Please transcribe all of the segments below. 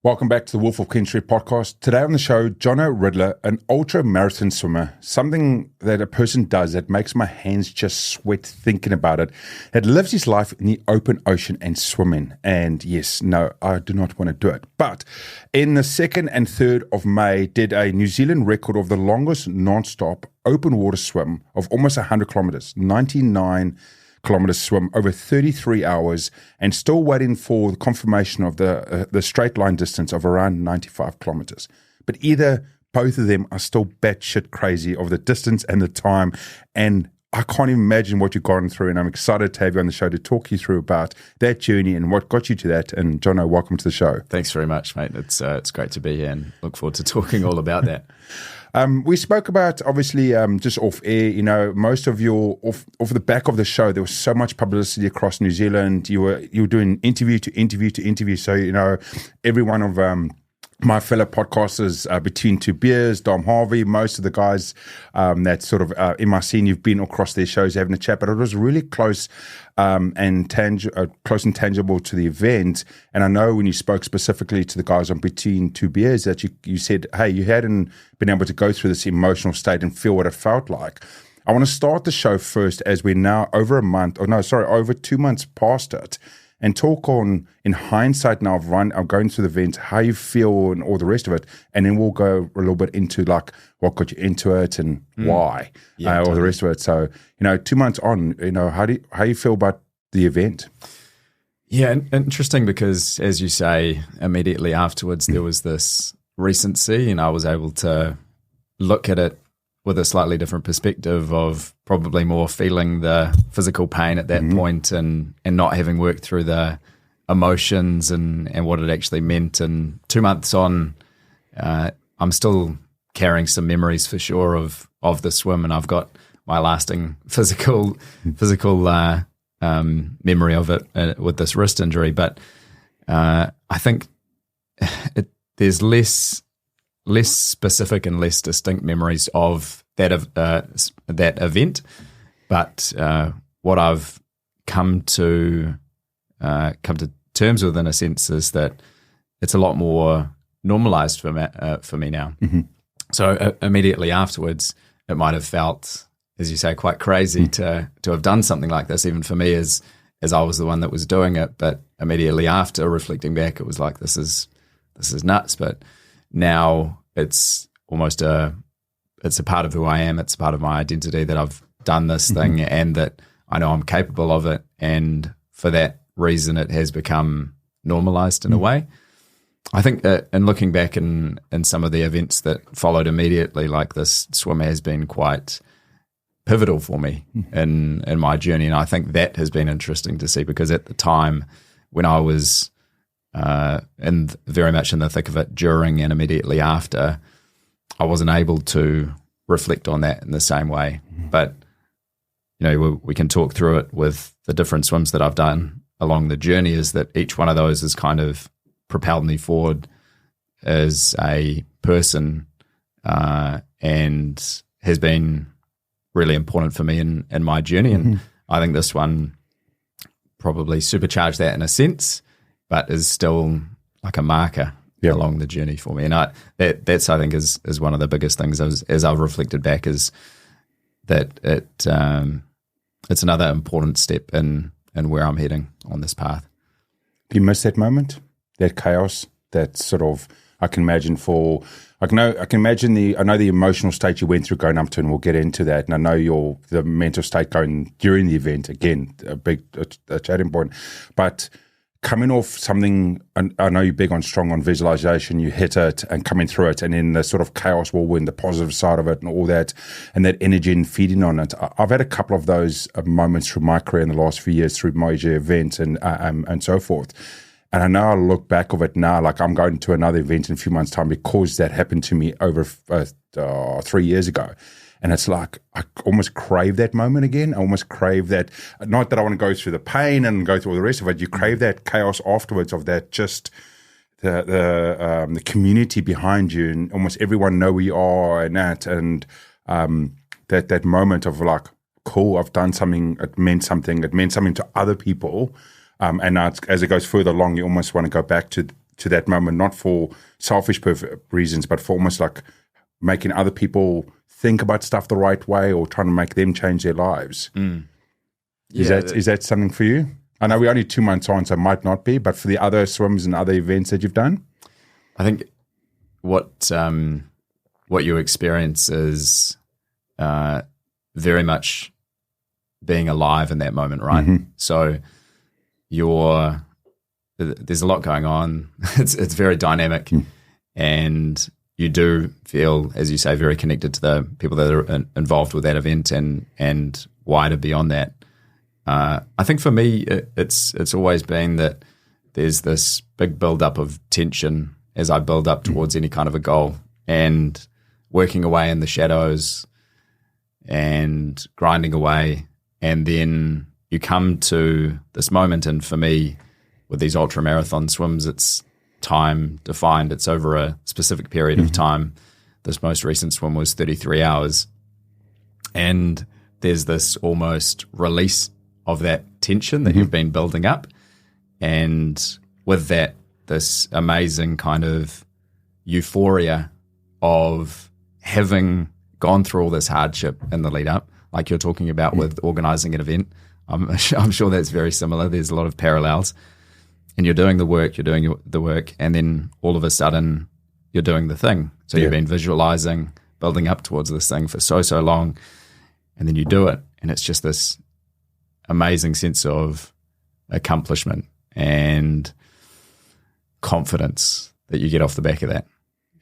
Welcome back to the Wolf of Country podcast. Today on the show, Jono Ridler, an ultra-marathon swimmer, something that a person does that makes my hands just sweat thinking about it, that lives his life in the open ocean and swimming. And yes, no, I do not want to do it. But in the 2nd and 3rd of May, did a New Zealand record of the longest non-stop open water swim of almost 100 kilometers, 99 kilometers swim over 33 hours, and still waiting for the confirmation of the straight line distance of around 95 kilometers. But both of them are still batshit crazy of the distance and the time, and I can't even imagine what you've gone through, and I'm excited to have you on the show to talk you through about that journey and what got you to that. And Jono, welcome to the show. Thanks very much, mate. It's great to be here and look forward to talking all about that. We spoke about, obviously, just off air, most of your, off the back of the show, there was so much publicity across New Zealand. You were doing interview to interview to interview. So, every one of my fellow podcasters, Between Two Beers, Dom Harvey, most of the guys that sort of in my scene, you've been across their shows having a chat, but it was really close and tangible to the event. And I know when you spoke specifically to the guys on Between Two Beers that you said, hey, you hadn't been able to go through this emotional state and feel what it felt like. I want to start the show first as we're now over 2 months past it, and talk on, in hindsight now of going through the event, how you feel and all the rest of it. And then we'll go a little bit into like what got you into it and why, all the rest of it. So, 2 months on, how you feel about the event? Yeah, interesting because, as you say, immediately afterwards, there was this recency and I was able to look at it with a slightly different perspective of probably more feeling the physical pain at that point and not having worked through the emotions and what it actually meant. And 2 months on, I'm still carrying some memories for sure of the swim, and I've got my lasting physical memory of it with this wrist injury. But I think there's less specific and less distinct memories of that event, but what I've come to terms with, in a sense, is that it's a lot more normalized for me now. Mm-hmm. So immediately afterwards, it might have felt, as you say, quite crazy to have done something like this, even for me as I was the one that was doing it. But immediately after, reflecting back, it was like, this is nuts. But now it's almost it's a part of who I am. It's a part of my identity that I've done this thing and that I know I'm capable of it. And for that reason, it has become normalized in a way. I think that in looking back in some of the events that followed immediately, like this swim has been quite pivotal for me in my journey. And I think that has been interesting to see, because at the time when I was very much in the thick of it during and immediately after, I wasn't able to reflect on that in the same way. But, we can talk through it with the different swims that I've done along the journey, is that each one of those has kind of propelled me forward as a person and has been really important for me in my journey. And I think this one probably supercharged that in a sense, but is still like a marker along the journey for me. And that's I think is one of the biggest things as I've reflected back, is that it's another important step in where I'm heading on this path. Do you miss that moment, that chaos, that sort of, I know the emotional state you went through going up to, and we'll get into that. And I know the mental state going during the event, again, a chatting point, but coming off something, I know you're strong on visualization, you hit it and coming through it, and then the sort of chaos whirlwind, the positive side of it and all that, and that energy and feeding on it. I've had a couple of those moments through my career in the last few years through major events and so forth. And I know I look back of it now, like I'm going to another event in a few months' time because that happened to me over 3 years ago. And it's like I almost crave that moment again. I almost crave that, not that I want to go through the pain and go through all the rest of it. You crave that chaos afterwards of that, just the community behind you, and almost everyone know where you are and that, and that moment of like, cool, I've done something. It meant something to other people. And now as it goes further along, you almost want to go back to to that moment, not for selfish reasons, but for almost like making other people think about stuff the right way or trying to make them change their lives. Is that something for you? I know we're only 2 months on, so it might not be, but for the other swims and other events that you've done? I think what you experience is very much being alive in that moment, right? So there's a lot going on. It's very dynamic, and you do feel, as you say, very connected to the people that are involved with that event and wider beyond that. I think for me, it's always been that there's this big build-up of tension as I build up towards any kind of a goal, and working away in the shadows and grinding away, and then you come to this moment. And for me, with these ultra marathon swims, it's time defined. It's over a specific period of time. This most recent swim was 33 hours, and there's this almost release of that tension that you've been building up, and with that, this amazing kind of euphoria of having gone through all this hardship in the lead up, like you're talking about with organizing an event. I'm sure that's very similar. There's a lot of parallels, and you're doing the work, and then all of a sudden you're doing the thing. So you've been visualizing, building up towards this thing for so long, and then you do it, and it's just this amazing sense of accomplishment and confidence that you get off the back of that.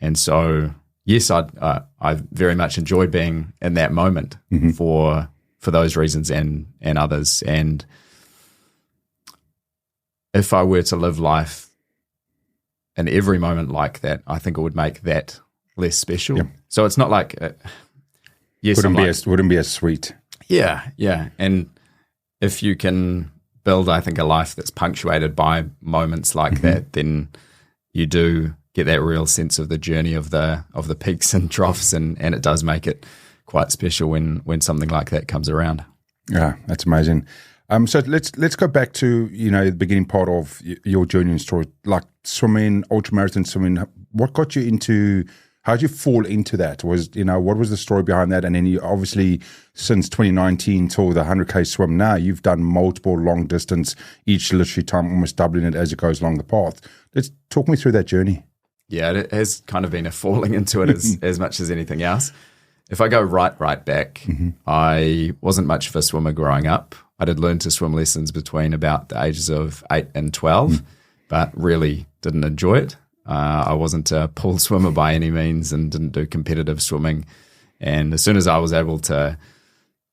And so, yes, I very much enjoy being in that moment for those reasons and others. And if I were to live life in every moment like that, I think it would make that less special. Yep. So it's not like, wouldn't be as sweet. Yeah. And if you can build, I think, a life that's punctuated by moments like that, then you do get that real sense of the journey of the peaks and troughs, and it does make it quite special when something like that comes around. Yeah, that's amazing. So let's go back to the beginning part of your journey and story, like swimming, ultramarathon swimming. What got you into? How did you fall into that? What was the story behind that? And then you obviously, since 2019 till the 100K swim now, you've done multiple long distance, each literally time almost doubling it as it goes along the path. Let's talk me through that journey. Yeah, it has kind of been a falling into it as much as anything else. If I go right back, I wasn't much of a swimmer growing up. I did learn to swim lessons between about the ages of 8 and 12, but really didn't enjoy it. I wasn't a pool swimmer by any means and didn't do competitive swimming. And as soon as I was able to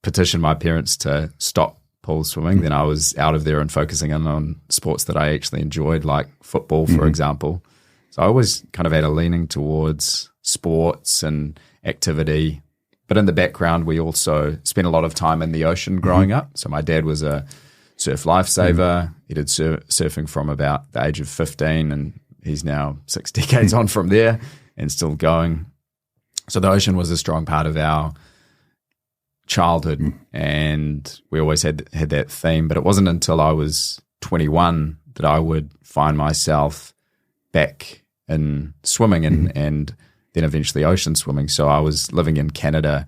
petition my parents to stop pool swimming, then I was out of there and focusing on sports that I actually enjoyed, like football, for example. So I always kind of had a leaning towards sports and activity. But in the background, we also spent a lot of time in the ocean growing up. So my dad was a surf lifesaver. He did surfing from about the age of 15, and he's now 6 decades on from there and still going. So the ocean was a strong part of our childhood, and we always had that theme. But it wasn't until I was 21 that I would find myself back in swimming and then eventually ocean swimming. So I was living in Canada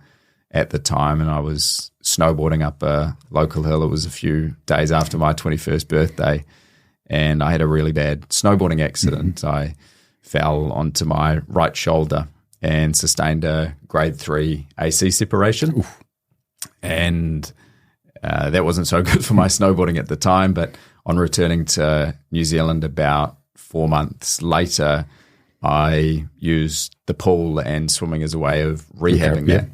at the time, and I was snowboarding up a local hill. It was a few days after my 21st birthday, and I had a really bad snowboarding accident. I fell onto my right shoulder and sustained a grade 3 AC separation. Oof. And that wasn't so good for my snowboarding at the time, but on returning to New Zealand about 4 months later, I used the pool and swimming as a way of rehabbing that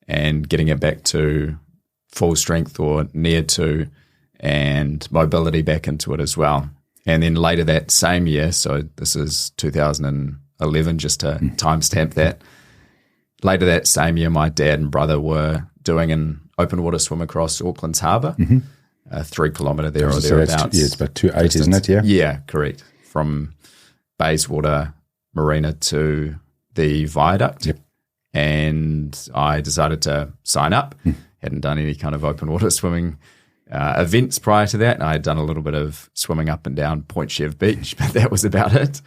and getting it back to full strength or near to, and mobility back into it as well. And then later that same year, so this is 2011, just to timestamp that, later that same year, my dad and brother were doing an open water swim across Auckland's harbour, 3 kilometre there or thereabouts. It's about 2.8, isn't it? Yeah, correct. From Bayswater Marina to the viaduct. Yep. And I decided to sign up. Hadn't done any kind of open water swimming events prior to that. And I had done a little bit of swimming up and down Point Chev Beach, but that was about it.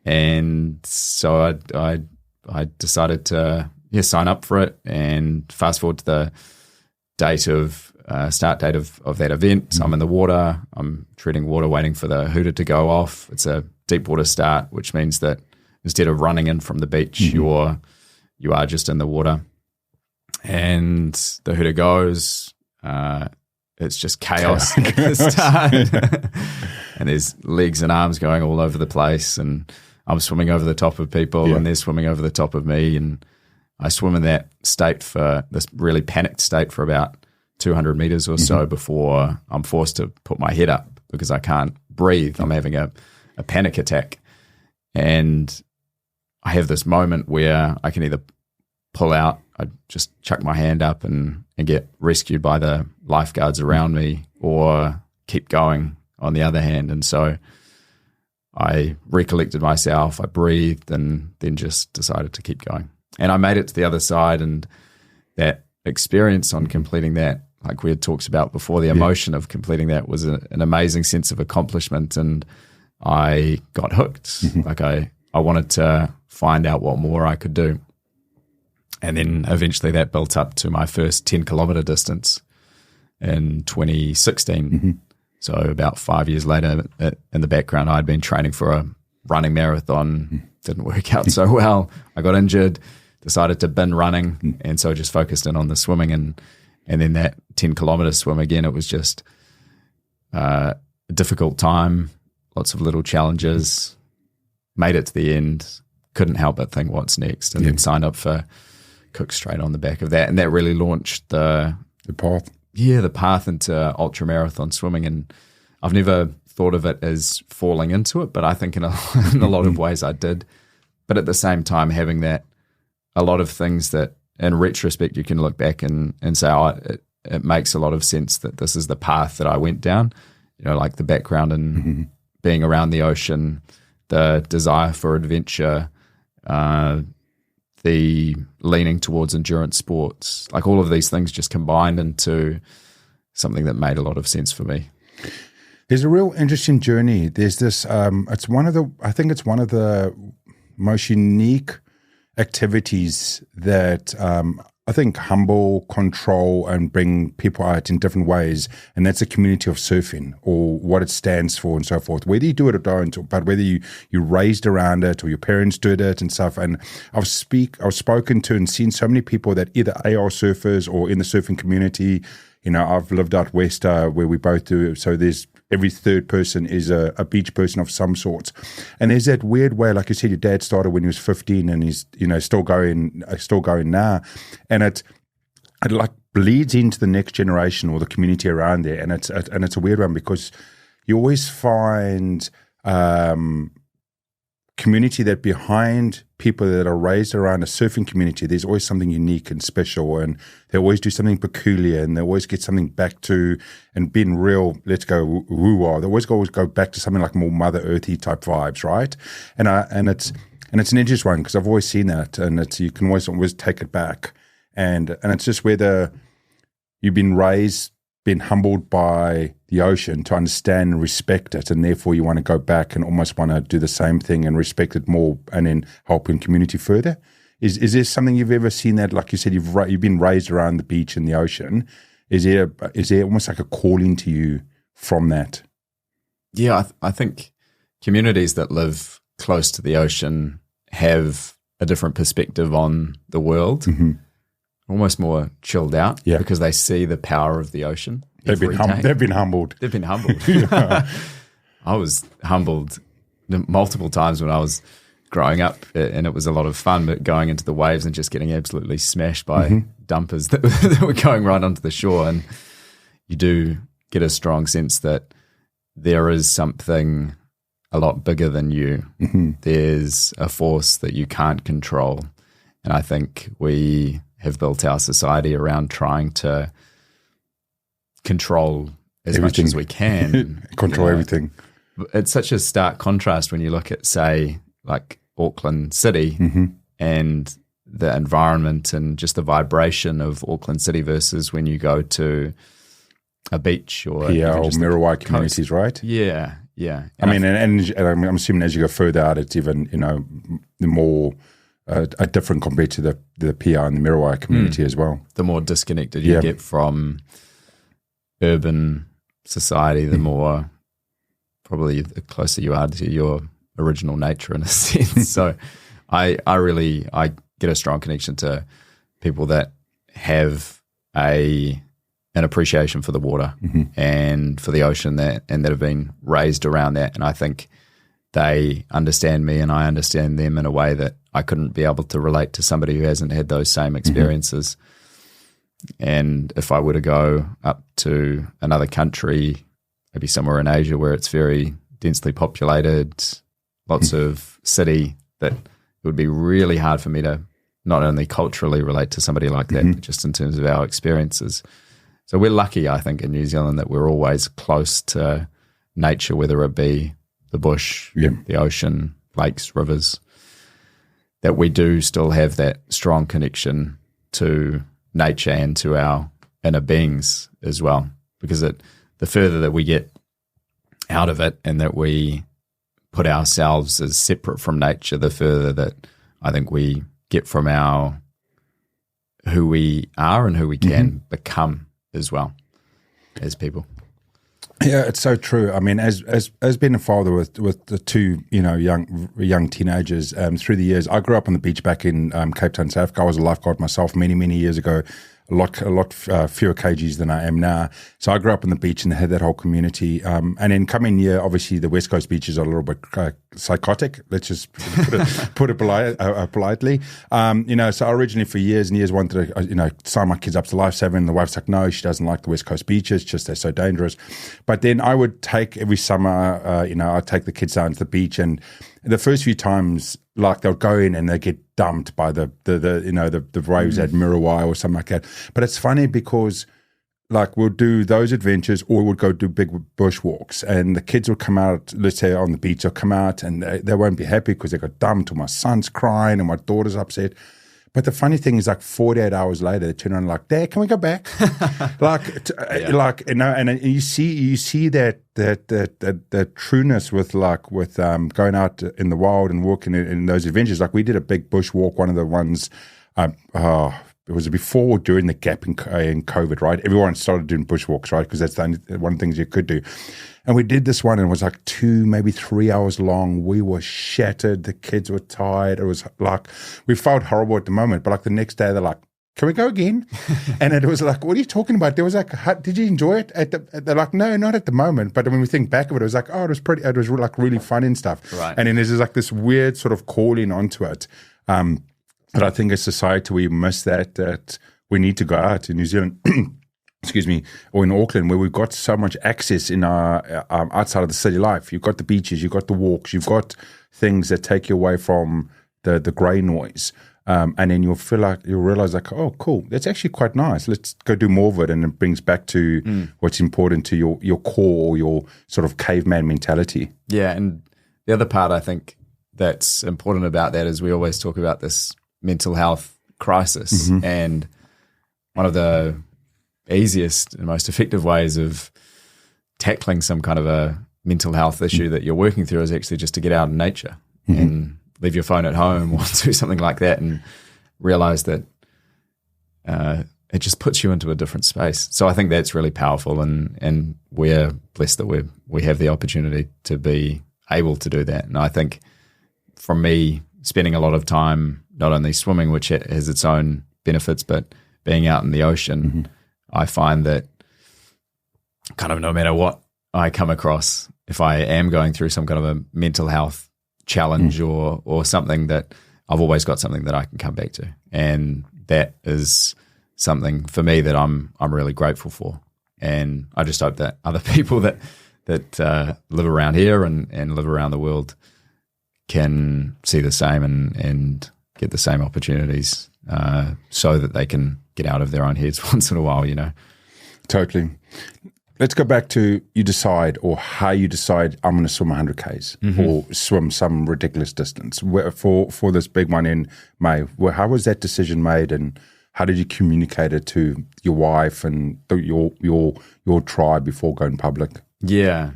And so I decided to sign up for it, and fast forward to the start date of that event. So I'm in the water, I'm treading water, waiting for the hooter to go off. It's a deep water start, which means that instead of running in from the beach, you are just in the water. And the hooter goes, it's just chaos at the start. And there's legs and arms going all over the place, and I'm swimming over the top of people, and they're swimming over the top of me, and I swim in that state, for this really panicked state, for about 200 meters or so before I'm forced to put my head up because I can't breathe. I'm having a panic attack, and I have this moment where I can either pull out, I just chuck my hand up and get rescued by the lifeguards around me, or keep going on the other hand. And so I recollected myself, I breathed, and then just decided to keep going. And I made it to the other side, and that experience on completing that, like we had talked about before, the emotion of completing that was an amazing sense of accomplishment, and I got hooked. Like I wanted to find out what more I could do. And then eventually that built up to my first 10-kilometer distance in 2016. So about 5 years later, in the background, I'd been training for a running marathon. Didn't work out so well. I got injured, decided to bin running, and so just focused in on the swimming. And then that 10-kilometer swim, again, it was just a difficult time, lots of little challenges, made it to the end, couldn't help but think what's next, and then signed up for Cook straight on the back of that. And that really launched the path. Yeah, the path into ultramarathon swimming. And I've never thought of it as falling into it, but I think in a lot of ways I did. But at the same time, having that, a lot of things that in retrospect you can look back and say, it makes a lot of sense that this is the path that I went down, like the background and being around the ocean, the desire for adventure, the leaning towards endurance sports, like all of these things just combined into something that made a lot of sense for me. There's a real interesting journey. There's this, I think it's one of the most unique activities that I think humble, control, and bring people out in different ways. And that's a community of surfing, or what it stands for and so forth. Whether you do it or don't, but whether you raised around it or your parents did it and stuff. And I've spoken to and seen so many people that either are surfers or in the surfing community. I've lived out west where we both do. So there's every third person is a beach person of some sort. And there's that weird way, like you said, your dad started when he was 15 and he's, still going now. And it like bleeds into the next generation or the community around there. And it's a weird one because you always find community that behind people that are raised around a surfing community, there's always something unique and special, and they always do something peculiar, and they always get something back to, and being real, let's go woo-wah, they always go back to something like more Mother Earthy type vibes, right? And it's an interesting one because I've always seen that, and you can always take it back, and it's just whether you've been raised, been humbled by the ocean to understand and respect it, and therefore you want to go back and almost want to do the same thing and respect it more, and then help in community further. Is there something you've ever seen that, like you said, you've been raised around the beach and the ocean? Is there almost like a calling to you from that? Yeah, I think communities that live close to the ocean have a different perspective on the world. Almost more chilled out because they see the power of the ocean. They've been humbled. They've been humbled. I was humbled multiple times when I was growing up, and it was a lot of fun, but going into the waves and just getting absolutely smashed by dumpers that were going right onto the shore. And you do get a strong sense that there is something a lot bigger than you. There's a force that you can't control. And I think we have built our society around trying to control as much as we can. Control everything. It's such a stark contrast when you look at, say, like Auckland City and the environment and just the vibration of Auckland City versus when you go to a beach or or Muriwai communities, right? Yeah. Yeah. I mean, and I'm assuming as you go further out, it's even, the more a different compared to the PR and the Mirawaia community as well. The more disconnected you get from urban society, the more probably the closer you are to your original nature in a sense. So I get a strong connection to people that have an appreciation for the water and for the ocean and that have been raised around that. And I think they understand me and I understand them in a way that I couldn't be able to relate to somebody who hasn't had those same experiences. And if I were to go up to another country, maybe somewhere in Asia where it's very densely populated, lots of city, that it would be really hard for me to not only culturally relate to somebody like that, but just in terms of our experiences. So we're lucky, I think, in New Zealand that we're always close to nature, whether it be the bush, the ocean, lakes, rivers, that we do still have that strong connection to nature and to our inner beings as well. Because the further that we get out of it and that we put ourselves as separate from nature, the further that I think we get from who we are and who we can become as well as people. Yeah, it's so true. I mean, as being a father with the two, young teenagers through the years, I grew up on the beach back in Cape Town, South Africa. I was a lifeguard myself many years ago. A lot fewer kgs than I am now. So I grew up on the beach and had that whole community. And then coming here, obviously the West Coast beaches are a little bit psychotic. Let's just put it politely. So I originally for years and years wanted to, sign my kids up to lifesaving. The wife's like, no, she doesn't like the West Coast beaches. Just they're so dangerous. But then I would take every summer, I'd take the kids down to the beach, and the first few times, like they'll go in and they get dumped by the waves at Mirawaia or something like that. But it's funny because like we'll do those adventures or we'll go do big bushwalks and the kids will come out, let's say on the beach, they'll come out and they won't be happy because they got dumped or my son's crying and my daughter's upset. But the funny thing is, like 48 hours later, they turn around like, "Dad, can we go back?" And you see that trueness with going out in the wild and walking in those adventures. Like we did a big bush walk, one of the ones. It was before or during the gap in COVID, right? Everyone started doing bushwalks, right? Because that's the only one of the things you could do. And we did this one and it was like 2, maybe 3 hours long. We were shattered. The kids were tired. It was like, we felt horrible at the moment, but like the next day they're like, "Can we go again?" And it was like, "What are you talking about?" There was like, "Did you enjoy it?" They're like, "No, not at the moment." But when we think back of it, it was like, "Oh, it was like really fun and stuff." Right. And then there's like this weird sort of calling onto it. But I think as society, we miss that we need to go out in New Zealand, excuse me, or in Auckland, where we've got so much access in our outside of the city life. You've got the beaches, you've got the walks, you've got things that take you away from the grey noise. And then you'll realize like, oh, cool, that's actually quite nice. Let's go do more of it. And it brings back to what's important to your core, or your sort of caveman mentality. Yeah, and the other part I think that's important about that is we always talk about this mental health crisis. And one of the easiest and most effective ways of tackling some kind of a mental health issue that you're working through is actually just to get out in nature and leave your phone at home or do something like that and realize that it just puts you into a different space. So I think that's really powerful, and we're blessed that we have the opportunity to be able to do that. And I think for me, spending a lot of time not only swimming, which has its own benefits, but being out in the ocean, I find that kind of no matter what I come across, if I am going through some kind of a mental health challenge or something, that I've always got something that I can come back to. And that is something for me that I'm really grateful for. And I just hope that other people that live around here and live around the world can see the same and get the same opportunities so that they can get out of their own heads once in a while, Totally. Let's go back to you decide, or how you decide, I'm going to swim 100 Ks or swim some ridiculous distance for this big one in May. How was that decision made, and how did you communicate it to your wife and your tribe before going public? Yeah.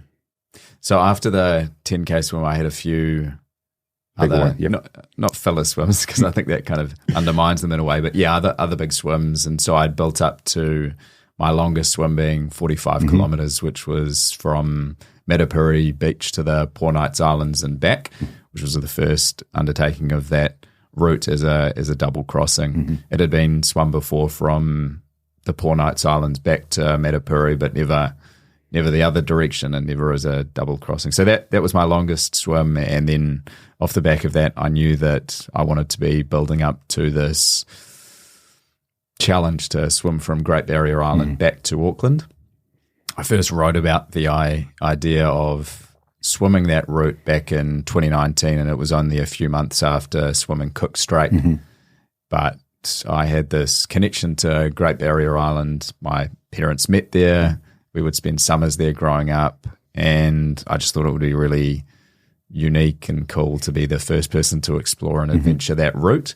So after the 10K swim, I had a few other, not filler swims, because I think that kind of undermines them in a way, but yeah, other big swims. And so I'd built up to my longest swim being 45 kilometres, which was from Metapuri Beach to the Poor Knights Islands and back, which was the first undertaking of that route as a double crossing. It had been swum before from the Poor Knights Islands back to Metapuri, but never the other direction, and never as a double crossing. So that was my longest swim, and then off the back of that, I knew that I wanted to be building up to this challenge to swim from Great Barrier Island back to Auckland. I first wrote about the idea of swimming that route back in 2019, and it was only a few months after swimming Cook Strait. But I had this connection to Great Barrier Island. My parents met there. We would spend summers there growing up, and I just thought it would be really unique and cool to be the first person to explore and adventure that route.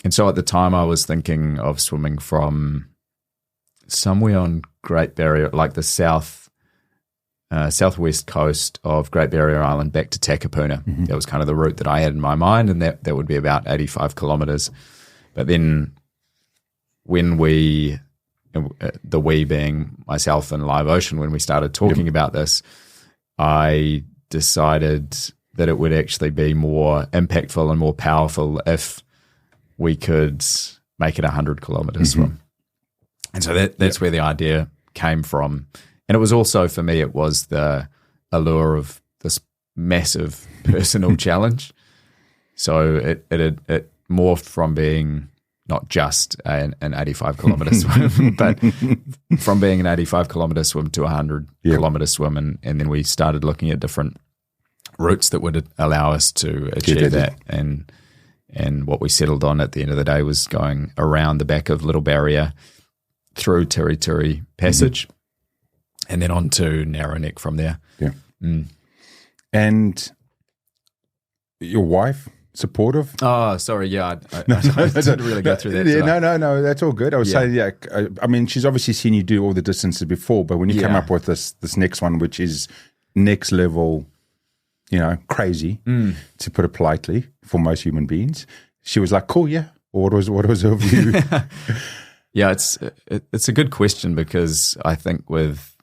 And so at the time I was thinking of swimming from somewhere on Great Barrier, like the southwest coast of Great Barrier Island back to Takapuna. That was kind of the route that I had in my mind, and that would be about 85 kilometres. But then when we being myself and Live Ocean, when we started talking about this, I decided that it would actually be more impactful and more powerful if we could make it a 100-kilometre swim. And so that's where the idea came from. And it was also, for me, it was the allure of this massive personal challenge. So it morphed from being not just an 85-kilometre swim, but from being an 85-kilometre swim to a 100-kilometre swim. And then we started looking at different routes that would allow us to achieve that. And what we settled on at the end of the day was going around the back of Little Barrier through Tiri Passage and then on to Narrow Neck from there. Yeah. And your wife, supportive? Oh, sorry. Yeah, I didn't really go through that. Yeah, no, that's all good. I was saying, I mean, she's obviously seen you do all the distances before, but when you come up with this next one, which is next level, crazy, to put it politely, for most human beings, she was like, cool, yeah. Or what was her view? Yeah, it's a good question, because I think with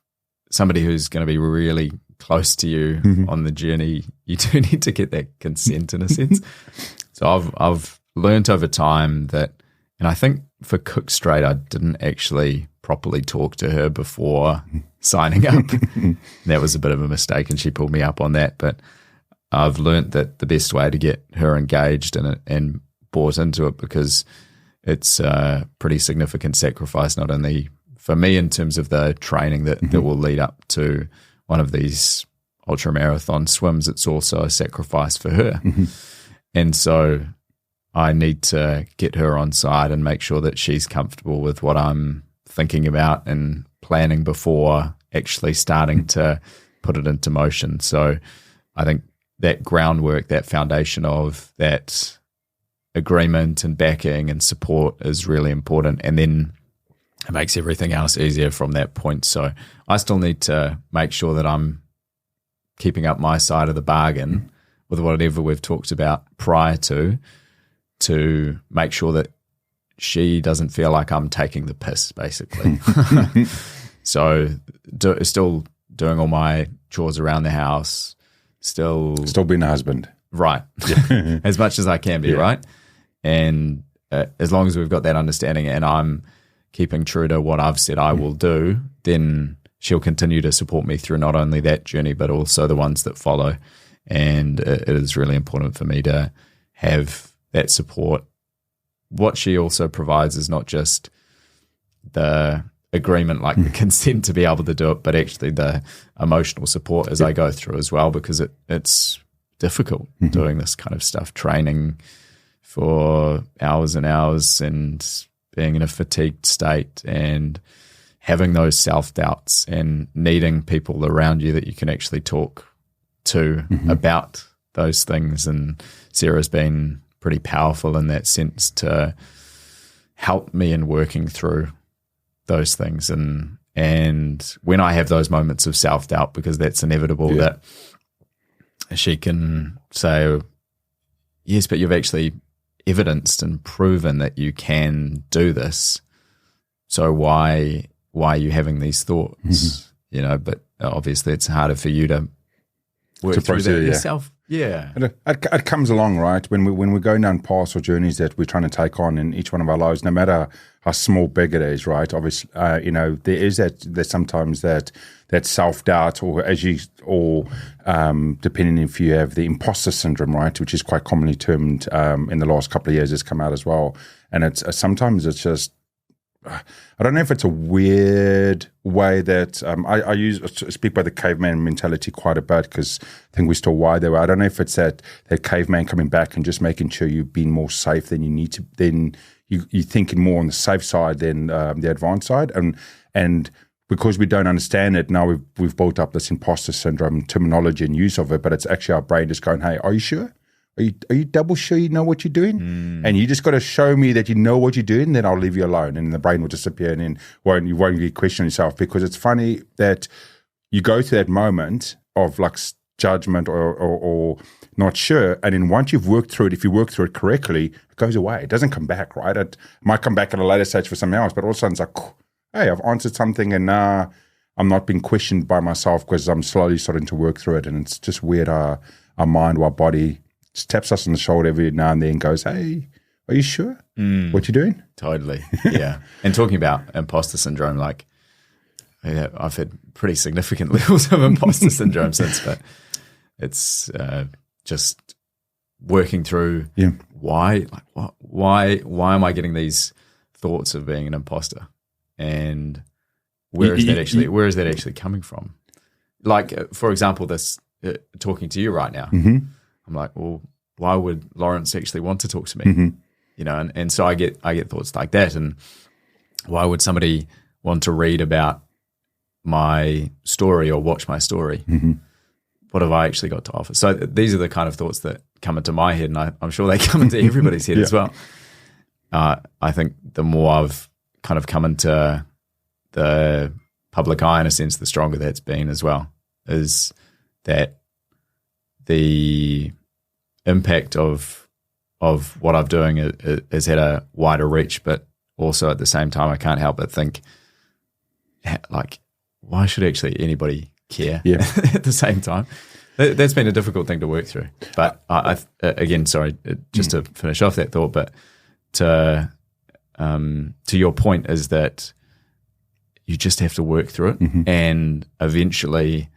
somebody who's going to be really close to you on the journey, you do need to get that consent in a sense. So I've learned over time that, and I think for Cook Strait, I didn't actually properly talk to her before signing up. That was a bit of a mistake, and she pulled me up on that. But I've learned that the best way to get her engaged in it and bought into it, because it's a pretty significant sacrifice, not only for me in terms of the training that will lead up to one of these ultramarathon swims, it's also a sacrifice for her. And so I need to get her on side and make sure that she's comfortable with what I'm thinking about and planning before actually starting to put it into motion. So I think that groundwork, that foundation of that agreement and backing and support is really important. And then it makes everything else easier from that point. So I still need to make sure that I'm keeping up my side of the bargain with whatever we've talked about prior to make sure that she doesn't feel like I'm taking the piss, basically. So still doing all my chores around the house, still being a husband. Right. As much as I can be, right? And as long as we've got that understanding and I'm keeping true to what I've said I will do, then she'll continue to support me through not only that journey, but also the ones that follow. And it is really important for me to have that support. What she also provides is not just the agreement, like the consent to be able to do it, but actually the emotional support as I go through as well, because it's difficult doing this kind of stuff, training for hours and hours and being in a fatigued state and having those self-doubts and needing people around you that you can actually talk to about those things. And Sarah's been pretty powerful in that sense to help me in working through those things and And when I have those moments of self-doubt, because that's inevitable, that she can say, yes, but you've actually evidenced and proven that you can do this. So why are you having these thoughts? You know, but obviously it's harder for you to work through that yourself. Yeah. It comes along, right? When we're going down paths or journeys that we're trying to take on in each one of our lives, no matter how small, big it is, right? Obviously, you know, there's sometimes that self-doubt, or depending if you have the imposter syndrome, right, which is quite commonly termed in the last couple of years, has come out as well. And it's sometimes it's just, I don't know if it's a weird way that I speak by the caveman mentality quite a bit, because I think we're still wired there. I don't know if it's that caveman coming back and just making sure you've been more safe than you need to, then you're thinking more on the safe side than the advanced side, and because we don't understand it now, we've built up this imposter syndrome terminology and use of it, but it's actually our brain just going, hey, are you sure? Are you double sure you know what you're doing? And you just got to show me that you know what you're doing, then I'll leave you alone. And the brain will disappear, and then you won't really question yourself, because it's funny that you go through that moment of like judgment or not sure. And then once you've worked through it, if you work through it correctly, it goes away. It doesn't come back, right? It might come back at a later stage for something else, but all of a sudden it's like, hey, I've answered something, and now I'm not being questioned by myself because I'm slowly starting to work through it. And it's just weird, our mind, our body just taps us on the shoulder every now and then and goes, hey, are you sure what you're doing? Totally, yeah. And talking about imposter syndrome, like I've had pretty significant levels of imposter syndrome since, but it's just working through why am I getting these thoughts of being an imposter, and where is that actually coming from? Like, for example, this talking to you right now. I'm like, well, why would Lawrence actually want to talk to me? You know, and so I get thoughts like that. And why would somebody want to read about my story or watch my story? What have I actually got to offer? So these are the kind of thoughts that come into my head, and I'm sure they come into everybody's head as well. I think the more I've kind of come into the public eye, in a sense, the stronger that's been as well, is that the impact of what I'm doing has had a wider reach, but also at the same time, I can't help but think, like, why should actually anybody care at the same time? That's been a difficult thing to work through. But again, sorry, just to finish off that thought, but to your point is that you just have to work through it, and eventually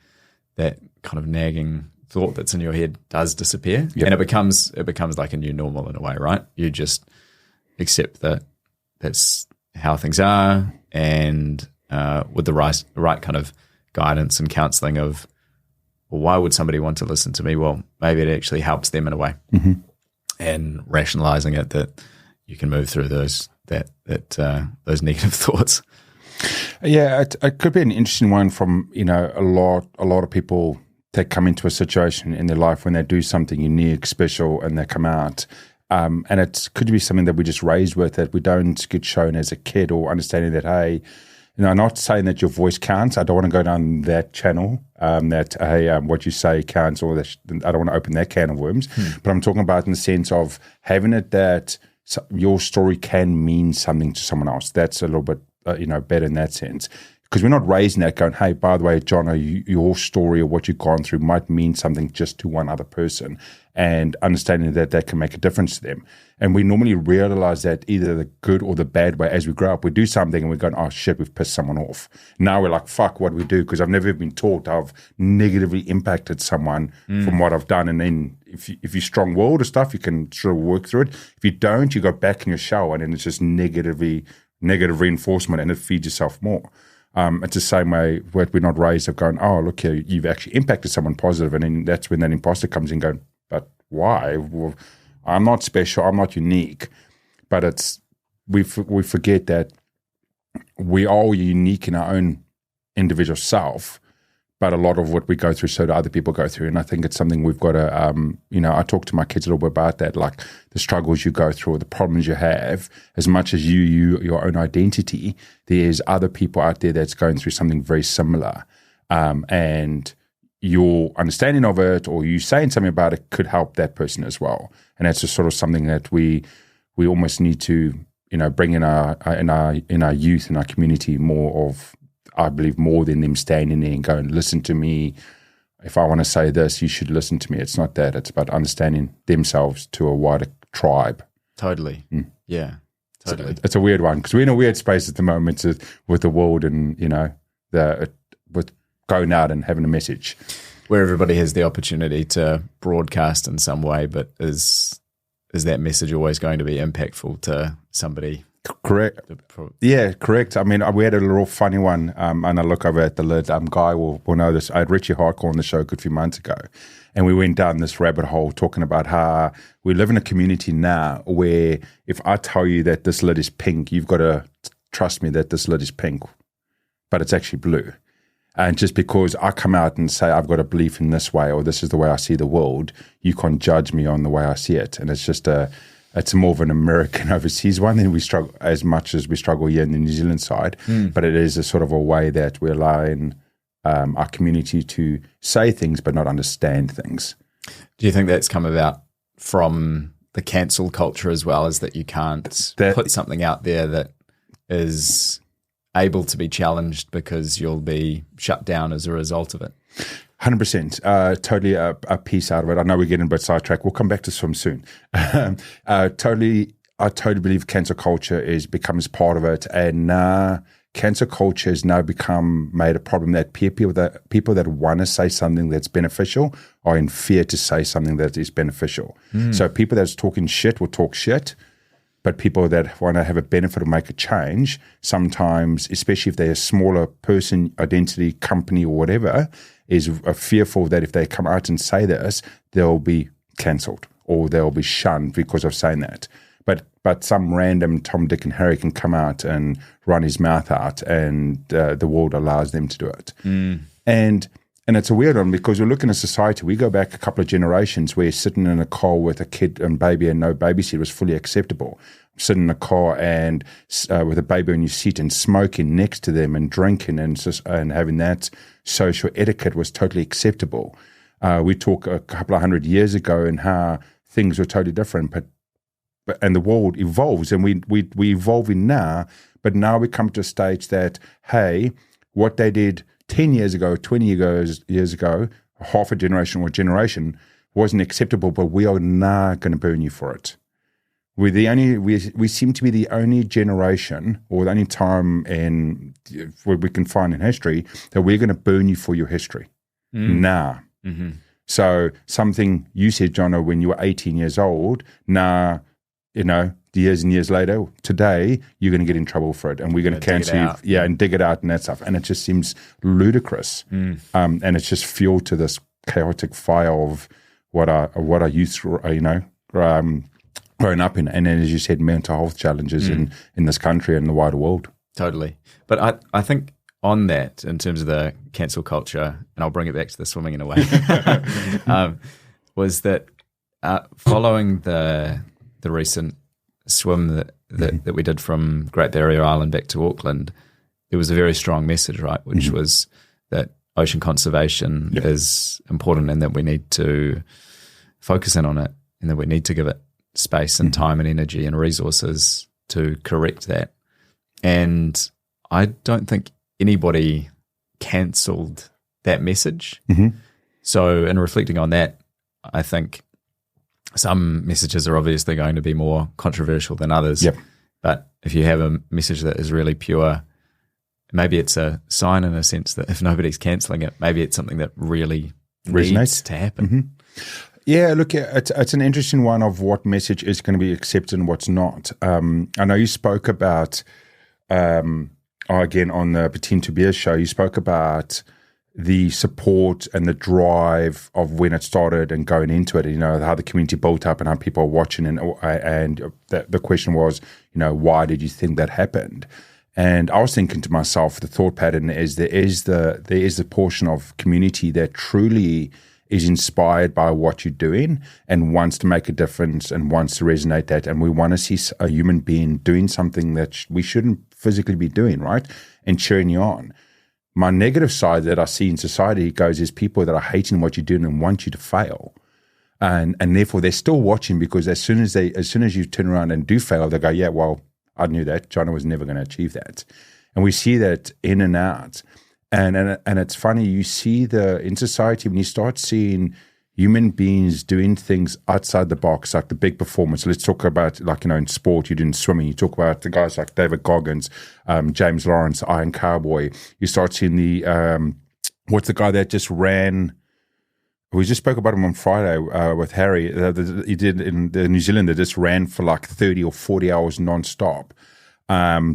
that kind of nagging thought that's in your head does disappear, and it becomes like a new normal in a way, right? You just accept that that's how things are, and with the right kind of guidance and counselling of, well, why would somebody want to listen to me? Well, maybe it actually helps them in a way, and rationalising it that you can move through those negative thoughts. Yeah, it could be an interesting one from, you know, a lot of people that come into a situation in their life when they do something unique, special, and they come out. And it could be something that we just raised with, that we don't get shown as a kid, or understanding that, hey, you know, not saying that your voice counts. I don't want to go down that channel, that, hey, what you say counts, or that I don't want to open that can of worms. But I'm talking about in the sense of having it that your story can mean something to someone else. That's a little bit, better in that sense. Because we're not raising that going, hey, by the way, Jono, your story or what you've gone through might mean something just to one other person, and understanding that that can make a difference to them. And we normally realize that either the good or the bad way as we grow up. We do something and we're going, oh, shit, we've pissed someone off. Now we're like, fuck, what do we do? Because I've never been taught I've negatively impacted someone from what I've done. And then if you're strong-willed or stuff, you can sort of work through it. If you don't, you go back in your shell, and then it's just negative reinforcement, and it feeds yourself more. It's the same way we're not raised of going, oh, look here, you've actually impacted someone positive, and then that's when that imposter comes in going, but why? Well, I'm not special, I'm not unique. But it's we forget that we are unique in our own individual self, but a lot of what we go through, so do other people go through. And I think it's something we've got to, I talk to my kids a little bit about that, like the struggles you go through, or the problems you have. As much as your own identity, there's other people out there that's going through something very similar. And your understanding of it, or you saying something about it, could help that person as well. And that's just sort of something that we almost need to, bring in our youth, in our community, more of, I believe, more than them standing there and going, listen to me. If I want to say this, you should listen to me. It's not that. It's about understanding themselves to a wider tribe. Totally. Yeah, totally. It's a weird one, because we're in a weird space at the moment with the world, and, with going out and having a message. Where everybody has the opportunity to broadcast in some way, but is that message always going to be impactful to somebody? Correct. Yeah, correct. I mean, we had a little funny one, and I look over at the lid. Guy will know this. I had Richie Hardcore on the show a good few months ago, and we went down this rabbit hole talking about how we live in a community now where if I tell you that this lid is pink, you've got to trust me that this lid is pink, but it's actually blue. And just because I come out and say I've got a belief in this way, or this is the way I see the world, you can't judge me on the way I see it. And it's just it's more of an American overseas one, and we struggle as much as we struggle here in the New Zealand side. But it is a sort of a way that we're allowing our community to say things but not understand things. Do you think that's come about from the cancel culture as well, as that you can't put something out there that is able to be challenged because you'll be shut down as a result of it? 100%. Totally a piece out of it. I know we're getting a bit sidetracked. We'll come back to swim soon. I totally believe cancel culture becomes part of it, and cancel culture has now become made a problem that people that want to say something that's beneficial are in fear to say something that is beneficial. So people that's talking shit will talk shit, but people that want to have a benefit or make a change, sometimes, especially if they're a smaller person, identity, company, or whatever, is fearful that if they come out and say this, they'll be cancelled or they'll be shunned because of saying that. But some random Tom, Dick, and Harry can come out and run his mouth out, and the world allows them to do it. And it's a weird one, because we look in a society, we go back a couple of generations where sitting in a car with a kid and baby and no babysitter was fully acceptable. Sitting in a car and with a baby on your seat and smoking next to them and drinking and having that social etiquette was totally acceptable. We talk a couple of 100 years ago and how things were totally different, and the world evolves, and we evolving now, but now we come to a stage that, hey, what they did 10 years ago, 20 years ago, half a generation or generation, wasn't acceptable, but we are now going to burn you for it. We seem to be the only generation, or the only time in what we can find in history, that we're going to burn you for your history now. So something you said, Jono, when you were 18 years old, now, years and years later, today, you're going to get in trouble for it, and we're going to cancel you, and dig it out and that stuff. And it just seems ludicrous. And it's just fuel to this chaotic fire of what our youth, growing up in, and then, as you said, mental health challenges in this country and the wider world. Totally. But I think on that, in terms of the cancel culture, and I'll bring it back to the swimming in a way, was that following the recent swim that we did from Great Barrier Island back to Auckland, there was a very strong message, right, which was that ocean conservation is important, and that we need to focus in on it, and that we need to give it space and time and energy and resources to correct that. And I don't think anybody cancelled that message. So in reflecting on that, I think some messages are obviously going to be more controversial than others. But if you have a message that is really pure, maybe it's a sign, in a sense, that if nobody's cancelling it, maybe it's something that really needs to happen. Yeah, look, it's an interesting one of what message is going to be accepted and what's not. I know you spoke about, again, on the Patin Tobias show, you spoke about the support and the drive of when it started and going into it, how the community built up and how people are watching. And the question was, why did you think that happened? And I was thinking to myself, the thought pattern is there is the portion of community that truly is inspired by what you're doing and wants to make a difference and wants to resonate that. And we want to see a human being doing something that we shouldn't physically be doing, right? And cheering you on. My negative side that I see in society is people that are hating what you're doing and want you to fail. And therefore they're still watching, because as soon as you turn around and do fail, they go, yeah, well, I knew that. Jono was never going to achieve that. And we see that in and out. And it's funny, you see in society, when you start seeing human beings doing things outside the box, like the big performance. Let's talk about, like, in sport, you're doing swimming. You talk about the guys like David Goggins, James Lawrence, Iron Cowboy. You start seeing what's the guy that just ran? We just spoke about him on Friday with Harry. He did in New Zealand, that just ran for like 30 or 40 hours nonstop,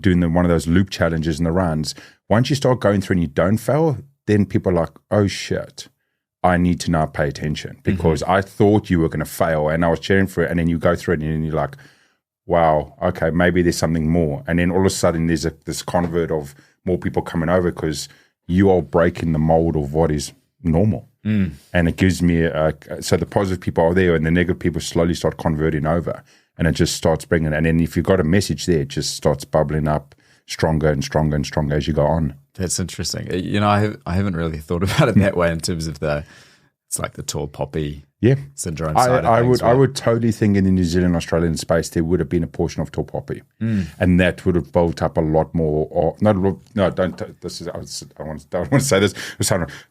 doing one of those loop challenges and the runs. Once you start going through and you don't fail, then people are like, oh shit, I need to now pay attention, because I thought you were going to fail and I was cheering for it. And then you go through it and you're like, wow, okay, maybe there's something more. And then all of a sudden there's this convert of more people coming over, because you are breaking the mold of what is normal. And it gives me so the positive people are there and the negative people slowly start converting over, and it just starts bringing. And then if you've got a message there, it just starts bubbling up stronger and stronger and stronger as you go on. That's interesting. I haven't really thought about it that way, in terms of it's like the tall poppy syndrome side of things. I would totally think in the New Zealand, Australian space, there would have been a portion of tall poppy, and that would have built up a lot more. Or I don't want to say this.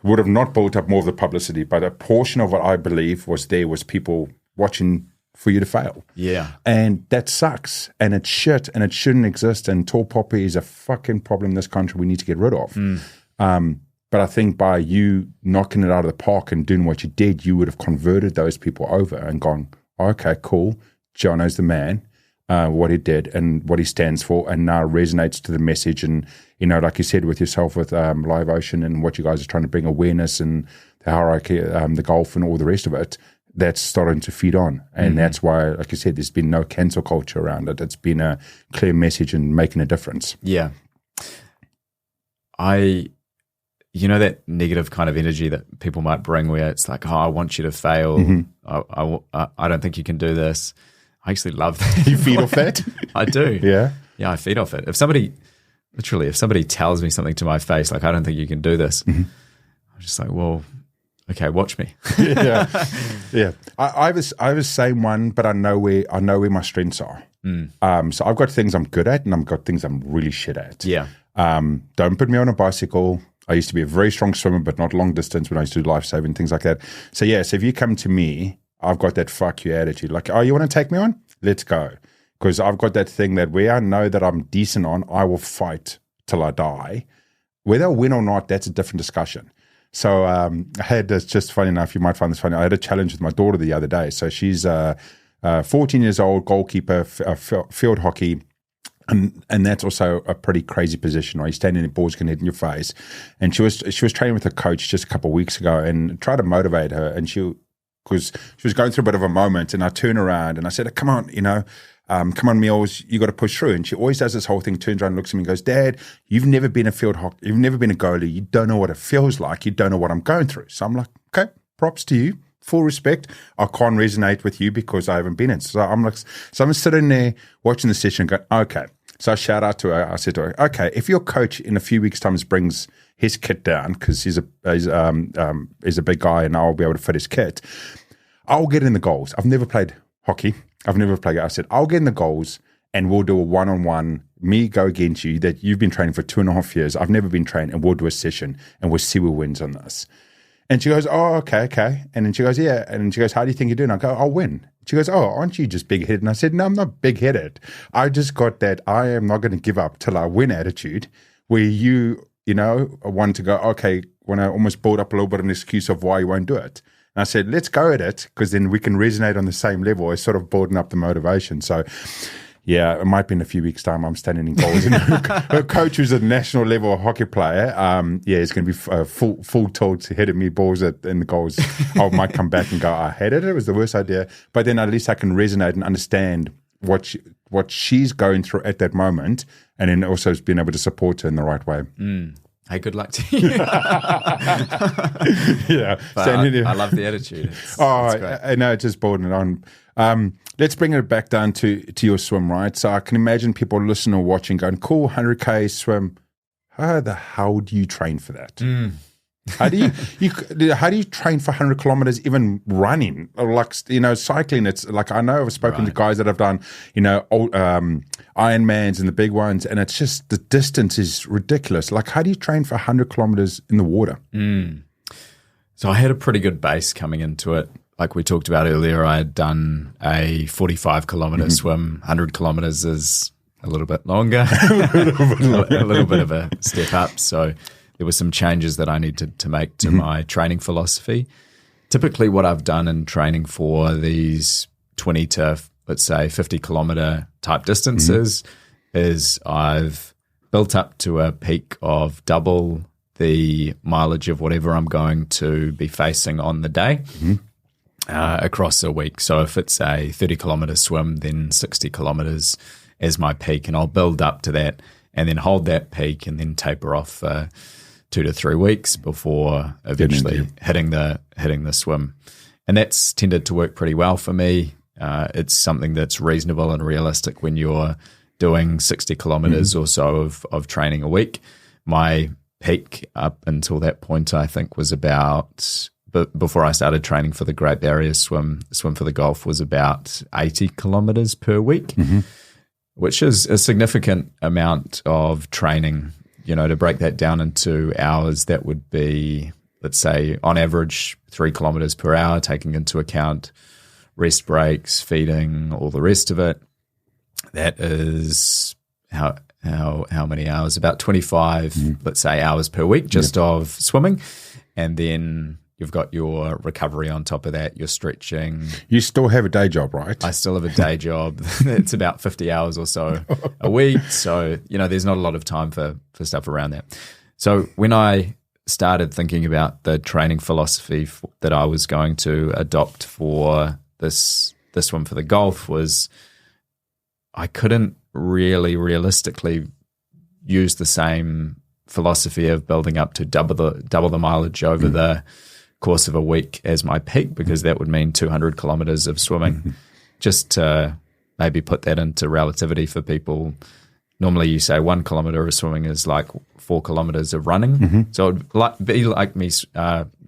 Would have not built up more of the publicity, but a portion of what I believe was people watching for you to fail. Yeah, and that sucks, and it's shit, and it shouldn't exist. And tall poppy is a fucking problem in this country. We need to get rid of. But I think by you knocking it out of the park and doing what you did, you would have converted those people over and gone, okay, cool, Jono's the man, what he did and what he stands for, and now resonates to the message. And, like you said with yourself with Live Ocean and what you guys are trying to bring awareness, and the Hauraki, the Gulf and all the rest of it, that's starting to feed on. And that's why, like you said, there's been no cancel culture around it. It's been a clear message and making a difference. Yeah. That negative kind of energy that people might bring, where it's like, oh, I want you to fail. I don't think you can do this. I actually love that. You feed off that? I do. Yeah. Yeah, I feed off it. If somebody tells me something to my face, like, I don't think you can do this, I'm just like, well, okay, watch me. Yeah. I was same one, but I know where my strengths are. So I've got things I'm good at, and I've got things I'm really shit at. Yeah. Don't put me on a bicycle. I used to be a very strong swimmer, but not long distance when I used to do life-saving, things like that. So, so if you come to me, I've got that fuck you attitude. Like, oh, you want to take me on? Let's go. Because I've got that thing that where I know that I'm decent on, I will fight till I die. Whether I win or not, that's a different discussion. So I had this, just funny enough, you might find this funny, I had a challenge with my daughter the other day. So she's 14 years old, goalkeeper, field hockey. And that's also a pretty crazy position, right? You're standing there, balls can hit in your face. And she was training with a coach just a couple of weeks ago, and tried to motivate her. And because she was going through a bit of a moment, and I turned around and I said, come on, come on, Meals, you got to push through. And she always does this whole thing, turns around and looks at me and goes, Dad, you've never been a field hockey, you've never been a goalie, you don't know what it feels like, you don't know what I'm going through. So I'm like, okay, props to you. Full respect. I can't resonate with you because I haven't been in. So I'm sitting there watching the session and going, okay. So I shout out to her. I said to her, okay, if your coach in a few weeks' time brings his kit down, because he's a big guy and I'll be able to fit his kit, I'll get in the goals. I've never played hockey. I've never played it. I said, I'll get in the goals and we'll do a one-on-one, me go against you, that you've been training for 2.5 years. I've never been trained, and we'll do a session and we'll see who wins on this. And she goes, oh, okay. And then she goes, yeah. And she goes, how do you think you're doing? I go, I'll win. She goes, oh, aren't you just big-headed? And I said, no, I'm not big-headed. I just got that I am not going to give up till I win attitude, where you want to go, okay, when I almost build up a little bit of an excuse of why you won't do it. And I said, let's go at it, because then we can resonate on the same level. It's sort of building up the motivation. So, yeah, it might be in a few weeks' time I'm standing in goals. And her coach, who's a national level hockey player, he's going to be full tilt, hitting me balls in the goals. I might come back and go, I hated it. It was the worst idea. But then at least I can resonate and understand what what she's going through at that moment, and then also being able to support her in the right way. Hey, good luck to you. Yeah. I love the attitude. It's great. I know, just boarding it on. Let's bring it back down to your swim, right? So I can imagine people listening or watching going, cool, 100K swim. How the hell do you train for that? How do you train for 100 kilometers, even running, or like, cycling? It's like, I know I've spoken to guys that have done, Ironmans and the big ones, and it's just, the distance is ridiculous. Like, how do you train for 100 kilometers in the water? So I had a pretty good base coming into it. Like we talked about earlier, I had done a 45 kilometer swim. 100 kilometers is a little bit longer, a little bit of a step up. So there were some changes that I needed to make to my training philosophy. Typically what I've done in training for these 20 to, let's say, 50 kilometer type distances is I've built up to a peak of double the mileage of whatever I'm going to be facing on the day across a week. So if it's a 30 kilometer swim, then 60 kilometers as my peak, and I'll build up to that and then hold that peak and then taper off 2 to 3 weeks before eventually hitting the swim. And that's tended to work pretty well for me. It's something that's reasonable and realistic when you're doing 60 kilometers or so of training a week. My peak up until that point, I think, was about, but before I started training for the Great Barrier swim for the Gulf, was about 80 kilometers per week, which is a significant amount of training. To break that down into hours, that would be, let's say, on average, 3 kilometers per hour, taking into account rest breaks, feeding, all the rest of it. That is how many hours? About 25, let's say, hours per week just of swimming. And then you've got your recovery on top of that, your stretching. You still have a day job, right? I still have a day job. It's about 50 hours or so a week. So, there's not a lot of time for stuff around that. So when I started thinking about the training philosophy that I was going to adopt for this one for the Gulf, was I couldn't really realistically use the same philosophy of building up to double the mileage over the course of a week as my peak, because that would mean 200 kilometers of swimming. Just to maybe put that into relativity for people, normally you say 1 kilometer of swimming is like 4 kilometers of running. So it would be like me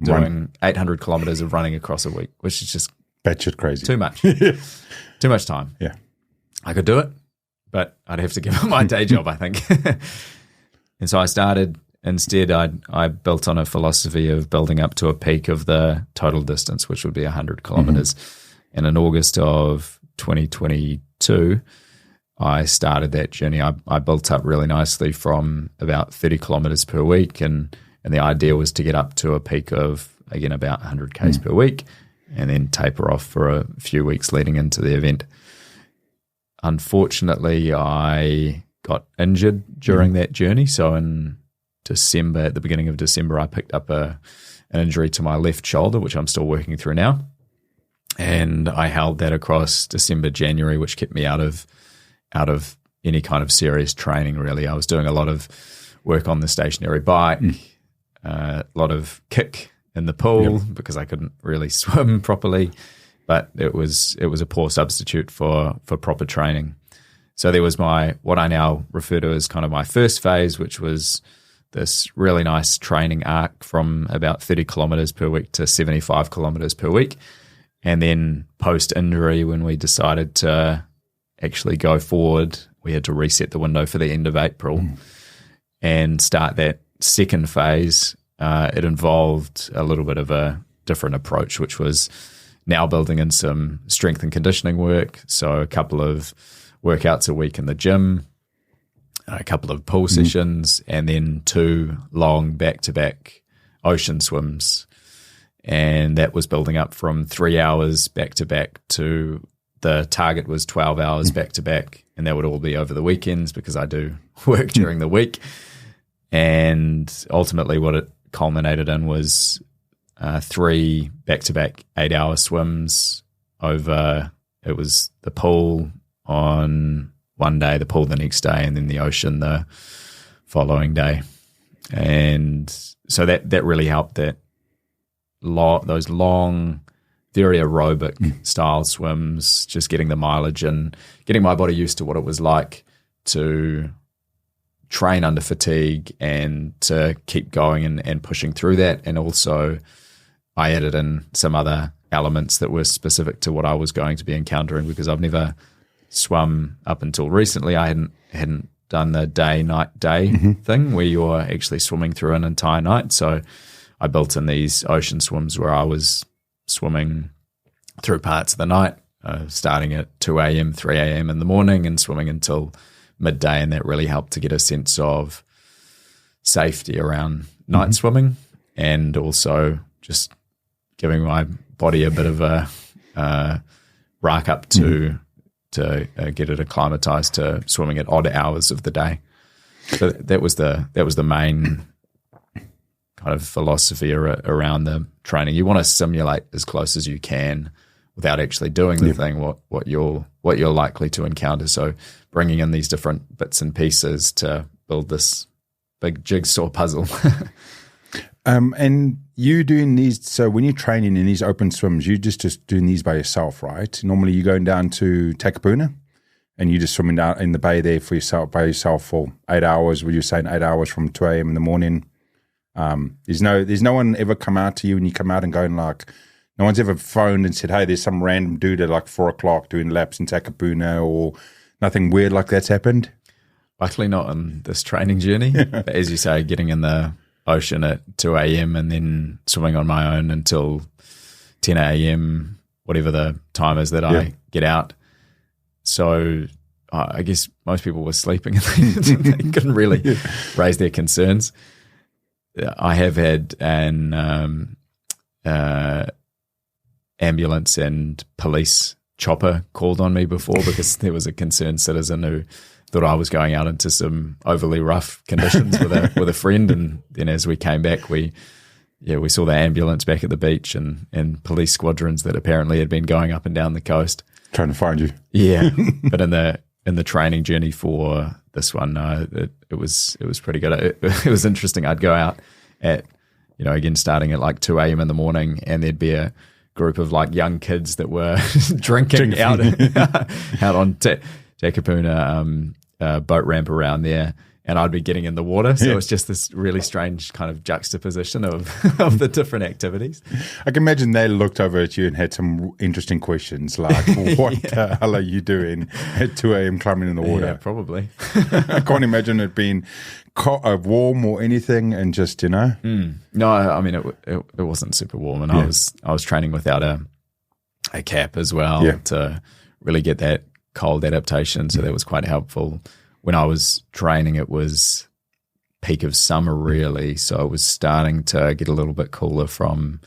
doing 800 kilometers of running across a week, which is just batshit crazy. Too much. Too much time. Yeah. I could do it, but I'd have to give up my day job, I think. And so I started, instead, I built on a philosophy of building up to a peak of the total distance, which would be 100 kilometers. And in August of 2022, I started that journey. I built up really nicely from about 30 kilometers per week, and the idea was to get up to a peak of, again, about 100 Ks per week, and then taper off for a few weeks leading into the event. Unfortunately, I got injured during that journey. So in December, at the beginning of December, I picked up an injury to my left shoulder, which I'm still working through now. And I held that across December, January, which kept me out of any kind of serious training, really. I was doing a lot of work on the stationary bike, a lot of kick in the pool because I couldn't really swim properly. But it was a poor substitute for proper training. So there was what I now refer to as kind of my first phase, which was this really nice training arc from about 30 kilometers per week to 75 kilometers per week. And then post-injury, when we decided to actually go forward, we had to reset the window for the end of April and start that second phase. It involved a little bit of a different approach, which was now building in some strength and conditioning work. So a couple of workouts a week in the gym, a couple of pool sessions, and then 2 long back-to-back ocean swims. And that was building up from 3 hours back-to-back to the target was 12 hours back-to-back. And that would all be over the weekends because I do work during the week. And ultimately what it culminated in was 3 back-to-back 8-hour swims over, it was the pool on one day, the pool the next day, and then the ocean the following day. And so that really helped, those long, very aerobic style swims, just getting the mileage and getting my body used to what it was like to train under fatigue and to keep going and pushing through that. And also I added in some other elements that were specific to what I was going to be encountering, because I've never swum up until recently. I hadn't done the day thing where you're actually swimming through an entire night. So I built in these ocean swims where I was swimming through parts of the night, starting at 2 a.m., 3 a.m. in the morning and swimming until midday, and that really helped to get a sense of safety around night swimming, and also just giving my body a bit of a rack up to get it acclimatized to swimming at odd hours of the day. So that was the main kind of philosophy around the training. You want to simulate as close as you can without actually doing the thing, what you're likely to encounter. So bringing in these different bits and pieces to build this big jigsaw puzzle. And you doing these, so when you're training in these open swims, you just doing these by yourself, right? Normally you're going down to Takapuna and you're just swimming out in the bay there by yourself for 8 hours. Were you saying 8 hours from 2 a.m. in the morning? There's no one ever come out to you and you come out and going like, no one's ever phoned and said, hey, there's some random dude at like 4 o'clock doing laps in Takapuna, or nothing weird like that's happened? Luckily not on this training journey. But as you say, getting in the ocean at 2 a.m. and then swimming on my own until 10 a.m., whatever the time is that I get out. So I guess most people were sleeping and they couldn't really raise their concerns. I have had an ambulance and police chopper called on me before because there was a concerned citizen who thought I was going out into some overly rough conditions with a friend, and then as we came back, we saw the ambulance back at the beach and police squadrons that apparently had been going up and down the coast trying to find you. Yeah, but in the training journey for this one, it was pretty good. It was interesting. I'd go out at again starting at like 2 a.m. in the morning, and there'd be a group of like young kids that were drinking out on Takapuna boat ramp around there, and I'd be getting in the water. So it's just this really strange kind of juxtaposition of the different activities. I can imagine they looked over at you and had some interesting questions like, what the hell are you doing at 2 a.m. climbing in the water? Yeah, probably. I can't imagine it being warm or anything, and just, No, I mean, it wasn't super warm, and I was training without a cap as well to really get that cold adaptation, so that was quite helpful. When I was training, it was peak of summer really, so it was starting to get a little bit cooler from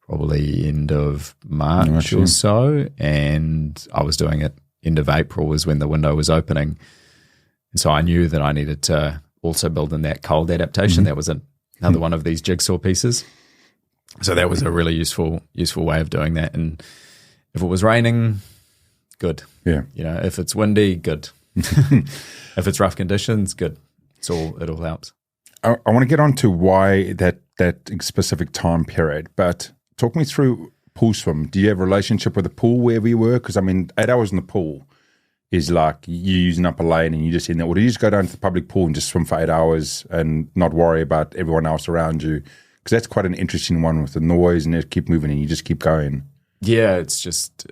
probably end of March or so, and I was doing it end of April was when the window was opening, and so I knew that I needed to also build in that cold adaptation. That was another one of these jigsaw pieces, so that was a really useful way of doing that. And if it was raining, good. If it's windy, good. If it's rough conditions, good. It all helps. I want to get on to why that specific time period, but talk me through pool swim. Do you have a relationship with the pool wherever you were? Because 8 hours in the pool is like you using up a lane and you just in there, or do you just go down to the public pool and just swim for 8 hours and not worry about everyone else around you? Because that's quite an interesting one with the noise and it keep moving and you just keep going. Yeah, it's just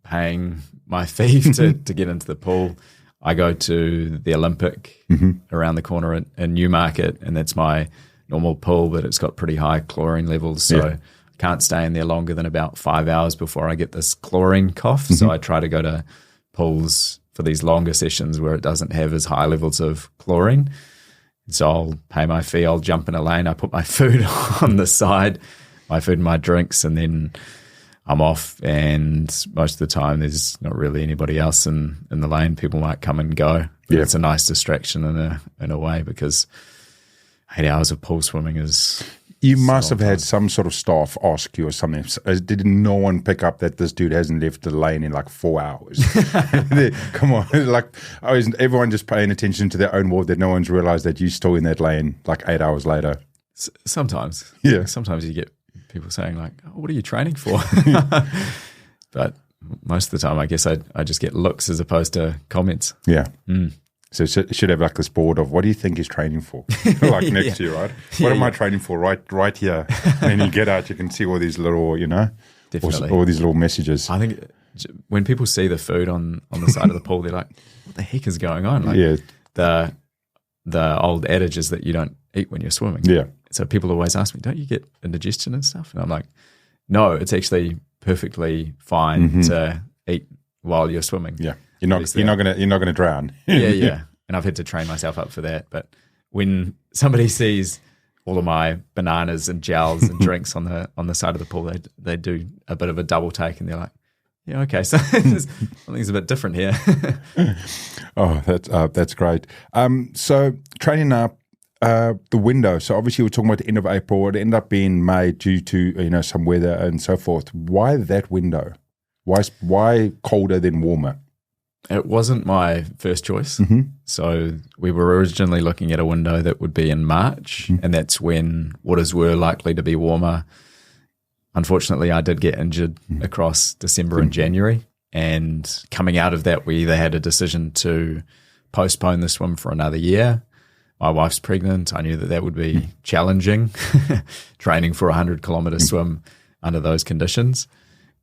paying my fee to get into the pool. I go to the Olympic around the corner in Newmarket, and that's my normal pool, but it's got pretty high chlorine levels, so I can't stay in there longer than about 5 hours before I get this chlorine cough. So I try to go to pools for these longer sessions where it doesn't have as high levels of chlorine. So I'll pay my fee, I'll jump in a lane, I put my food on the side, my food and my drinks, and then I'm off, and most of the time there's not really anybody else in the lane. People might come and go. But it's a nice distraction in a way, because 8 hours of pool swimming is You must have had some sort of staff ask you or something. Did no one pick up that this dude hasn't left the lane in like 4 hours? Come on. Like, is everyone just paying attention to their own ward that no one's realized that you're still in that lane like 8 hours later? Sometimes. Yeah. Sometimes you get people saying like, oh, what are you training for? But most of the time, I guess I just get looks as opposed to comments. Yeah. So it should have like this board of what do you think he's training for? Like next to you, right? What am I training for? Right here. And you get out, you can see all these little, Definitely. all these little messages. I think when people see the food on the side of the pool, they're like, what the heck is going on? Like the old adage is that you don't eat when you're swimming. Yeah. So people always ask me, don't you get indigestion and stuff? And I'm like, no, it's actually perfectly fine to eat while you're swimming. Yeah. You're not gonna drown. Yeah. And I've had to train myself up for that. But when somebody sees all of my bananas and gels and drinks on the side of the pool, they do a bit of a double take and they're like, yeah, okay, so something's a bit different here. Oh, that's great. So training up the window. So obviously we're talking about the end of April. It ended up being May due to some weather and so forth. Why that window? Why colder than warmer? It wasn't my first choice. So we were originally looking at a window that would be in March, and that's when waters were likely to be warmer. Unfortunately, I did get injured across December and January, and coming out of that, we either had a decision to postpone the swim for another year. My wife's pregnant. I knew that would be challenging, training for a 100-kilometre swim under those conditions.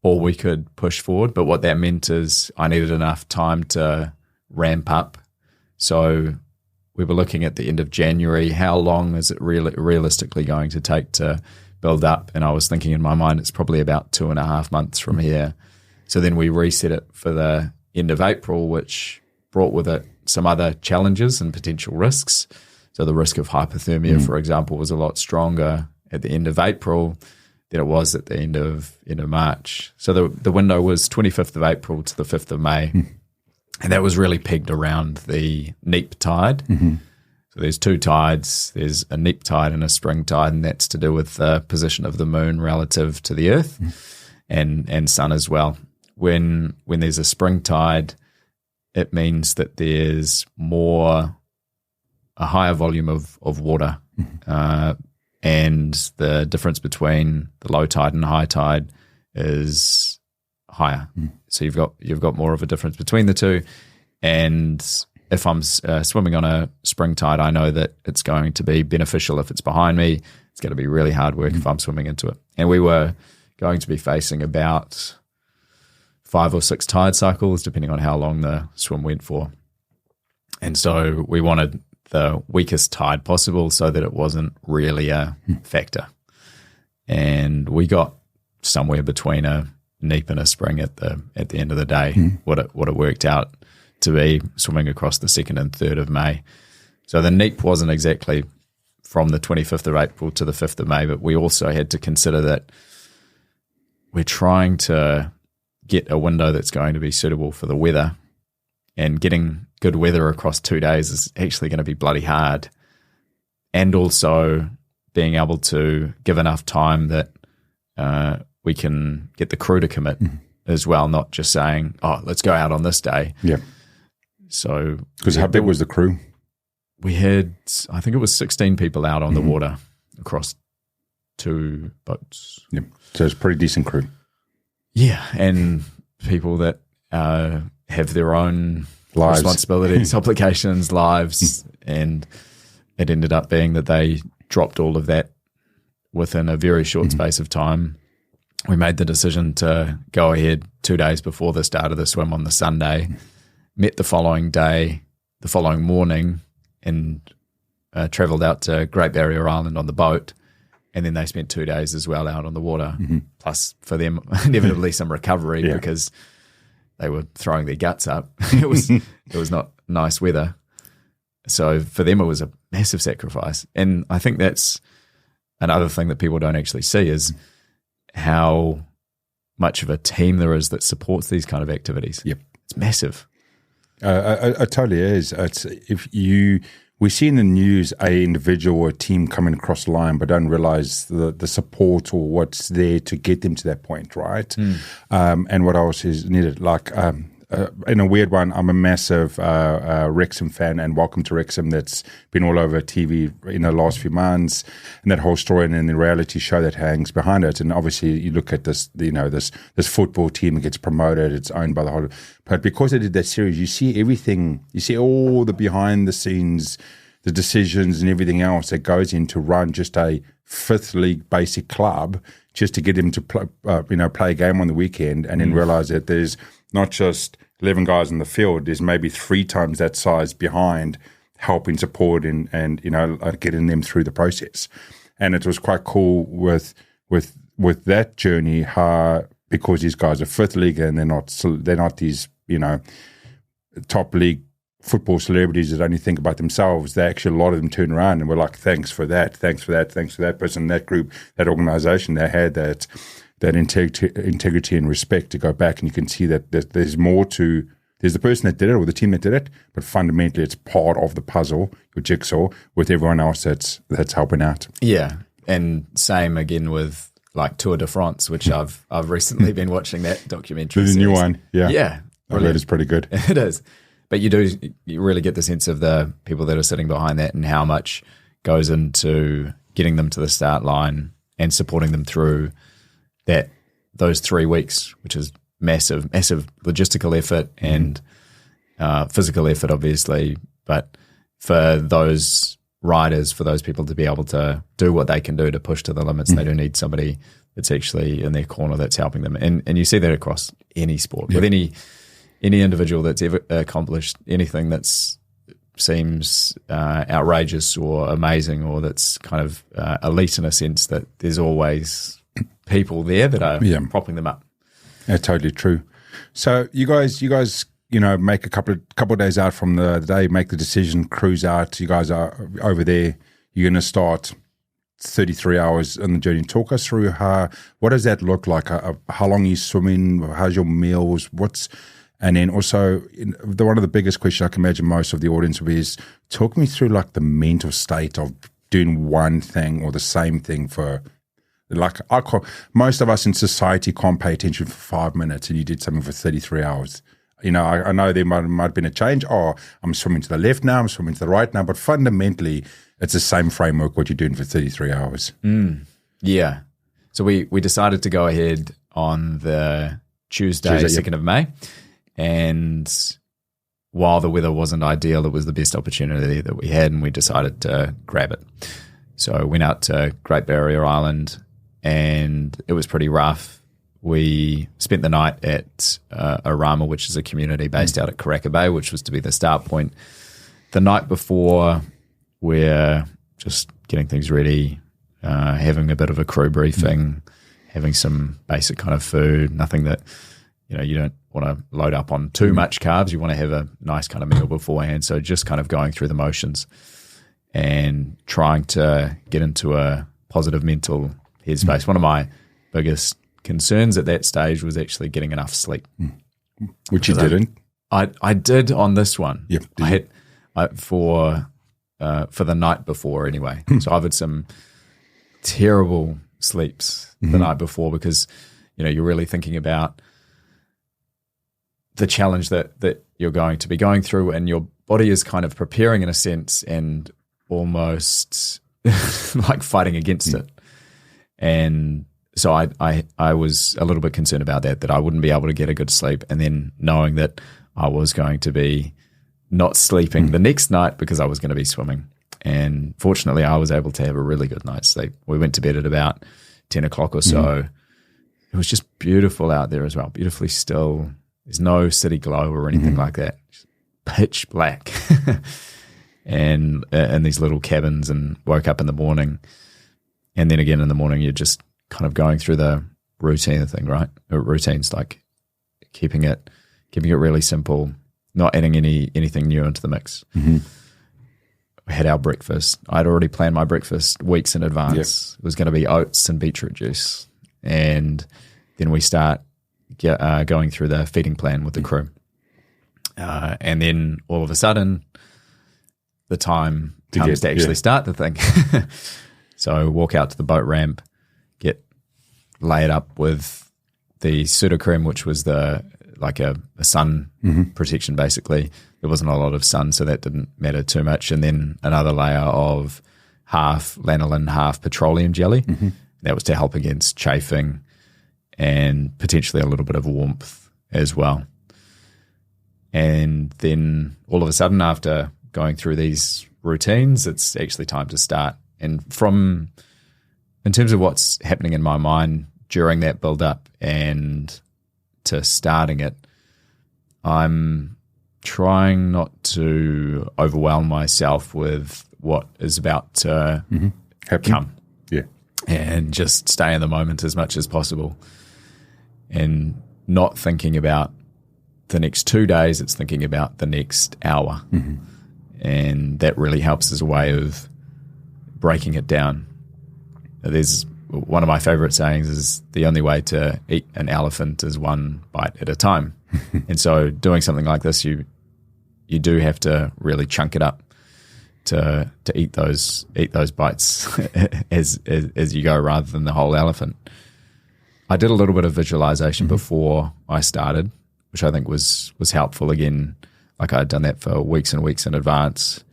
Or we could push forward. But what that meant is I needed enough time to ramp up. So we were looking at the end of January. How long is it realistically going to take to build up? And I was thinking in my mind, it's probably about 2.5 months from here. So then we reset it for the end of April, which brought with it some other challenges and potential risks. So the risk of hypothermia, for example, was a lot stronger at the end of April than it was at the end of March. So the window was 25th of April to the 5th of May. And that was really pegged around the neap tide. So there's two tides. There's a neap tide and a spring tide, and that's to do with the position of the moon relative to the earth and sun as well. When there's a spring tide, it means that there's a higher volume of water. And the difference between the low tide and high tide is higher. So you've got more of a difference between the two. And if I'm swimming on a spring tide, I know that it's going to be beneficial if it's behind me. It's going to be really hard work if I'm swimming into it. And we were going to be facing about 5 or 6 tide cycles, depending on how long the swim went for. And so we wanted the weakest tide possible so that it wasn't really a factor. And we got somewhere between a neap and a spring at the end of the day, what it worked out to be swimming across the 2nd and 3rd of May. So the neap wasn't exactly from the 25th of April to the 5th of May, but we also had to consider that we're trying to get a window that's going to be suitable for the weather, and getting good weather across 2 days is actually going to be bloody hard. And also being able to give enough time that we can get the crew to commit as well, not just saying, oh, let's go out on this day. Yeah. So, because how big was the crew? We had, I think it was 16 people out on the water across 2 boats. Yeah. So it's a pretty decent crew. Yeah. And people that have their own lives, responsibilities, obligations, lives, and it ended up being that they dropped all of that within a very short space of time. We made the decision to go ahead 2 days before the start of the swim on the Sunday, met the following morning, and travelled out to Great Barrier Island on the boat. And then they spent 2 days as well out on the water, plus for them inevitably some recovery because they were throwing their guts up. It was not nice weather. So for them it was a massive sacrifice. And I think that's another thing that people don't actually see is how much of a team there is that supports these kind of activities. Yep. It's massive. It totally is. we see in the news a individual or a team coming across the line, but don't realize the support or what's there to get them to that point, right? And what else is needed? Like, in a weird one, I'm a massive Wrexham fan, and Welcome to Wrexham that's been all over TV in the last few months, and that whole story and then the reality show that hangs behind it. And obviously, you look at this, this football team that gets promoted, it's owned by the whole. But because they did that series, you see everything, you see all the behind the scenes, the decisions and everything else that goes in to run just a fifth league basic club, just to get him to play a game on the weekend, and then realize that there's not just 11 guys in the field, there's maybe 3 times that size behind helping support and getting them through the process. And it was quite cool with that journey, because these guys are fifth league and they're not these, top league football celebrities that only think about themselves. They actually, a lot of them turn around and were like, thanks for that person, that group, that organization. They had that integrity and respect to go back, and you can see that there's more to. There's the person that did it or the team that did it, but fundamentally it's part of the puzzle, your jigsaw, with everyone else that's helping out. Yeah, and same again with like Tour de France, which I've recently been watching that documentary. There's a new one, yeah. Brilliant. That is pretty good. It is, but you really get the sense of the people that are sitting behind that and how much goes into getting them to the start line and supporting them through those 3 weeks, which is massive logistical effort and physical effort, obviously. But for those riders, for those people to be able to do what they can do to push to the limits, they do need somebody that's actually in their corner that's helping them. And you see that across any sport. With any individual that's ever accomplished anything that's seems outrageous or amazing, or that's kind of elite in a sense, that there's always people there that are propping them up. That's totally true. So you guys, make a couple of days out from the day, make the decision, cruise out. You guys are over there. You're going to start 33 hours on the journey. Talk us through what does that look like? How long are you swimming? How's your meals? And then also, one of the biggest questions I can imagine most of the audience will be is, talk me through like the mental state of doing one thing or the same thing for. Like most of us in society can't pay attention for 5 minutes, and you did something for 33 hours. I know there might have been a change. Oh, I'm swimming to the left now, I'm swimming to the right now. But fundamentally, it's the same framework, what you're doing for 33 hours. Yeah. So we decided to go ahead on the Tuesday 2nd of May. And while the weather wasn't ideal, it was the best opportunity that we had, and we decided to grab it. So went out to Great Barrier Island, and it was pretty rough. We spent the night at Arama, which is a community based out at Karaka Bay, which was to be the start point. The night before, we're just getting things ready, having a bit of a crew briefing, having some basic kind of food, nothing that, you don't want to load up on too much carbs. You want to have a nice kind of meal beforehand. So just kind of going through the motions and trying to get into a positive mental headspace. One of my biggest concerns at that stage was actually getting enough sleep. Which you didn't? I did on this one. Yep. I had for the night before anyway. So I've had some terrible sleeps the night before, because you're really thinking about the challenge that you're going to be going through, and your body is kind of preparing in a sense and almost like fighting against it. And so I was a little bit concerned about that I wouldn't be able to get a good sleep, and then knowing that I was going to be not sleeping the next night because I was going to be swimming. And fortunately, I was able to have a really good night's sleep. We went to bed at about 10 o'clock or so. It was just beautiful out there as well, beautifully still. There's no city glow or anything like that. Just pitch black. And in these little cabins, and woke up in the morning. And then again in the morning, you're just kind of going through the routine thing, right? Routines, like keeping it really simple, not adding anything new into the mix. We had our breakfast. I'd already planned my breakfast weeks in advance. It was going to be oats and beetroot juice. And then we start going through the feeding plan with the crew. And then all of a sudden, the time comes to actually start the thing. So walk out to the boat ramp, get laid up with the pseudocreme, which was a sun protection basically. There wasn't a lot of sun, so that didn't matter too much. And then another layer of half lanolin, half petroleum jelly. That was to help against chafing and potentially a little bit of warmth as well. And then all of a sudden, after going through these routines, it's actually time to start. And in terms of what's happening in my mind during that build-up and to starting it, I'm trying not to overwhelm myself with what is about to come. Yeah. And just stay in the moment as much as possible. And not thinking about the next 2 days, it's thinking about the next hour. And that really helps as a way of breaking it down. There's one of my favorite sayings is the only way to eat an elephant is one bite at a time. And so doing something like this, you do have to really chunk it up to eat those bites as you go, rather than the whole elephant. I did a little bit of visualization before I started, which I think was helpful. Again, like I'd done that for weeks and weeks in advance,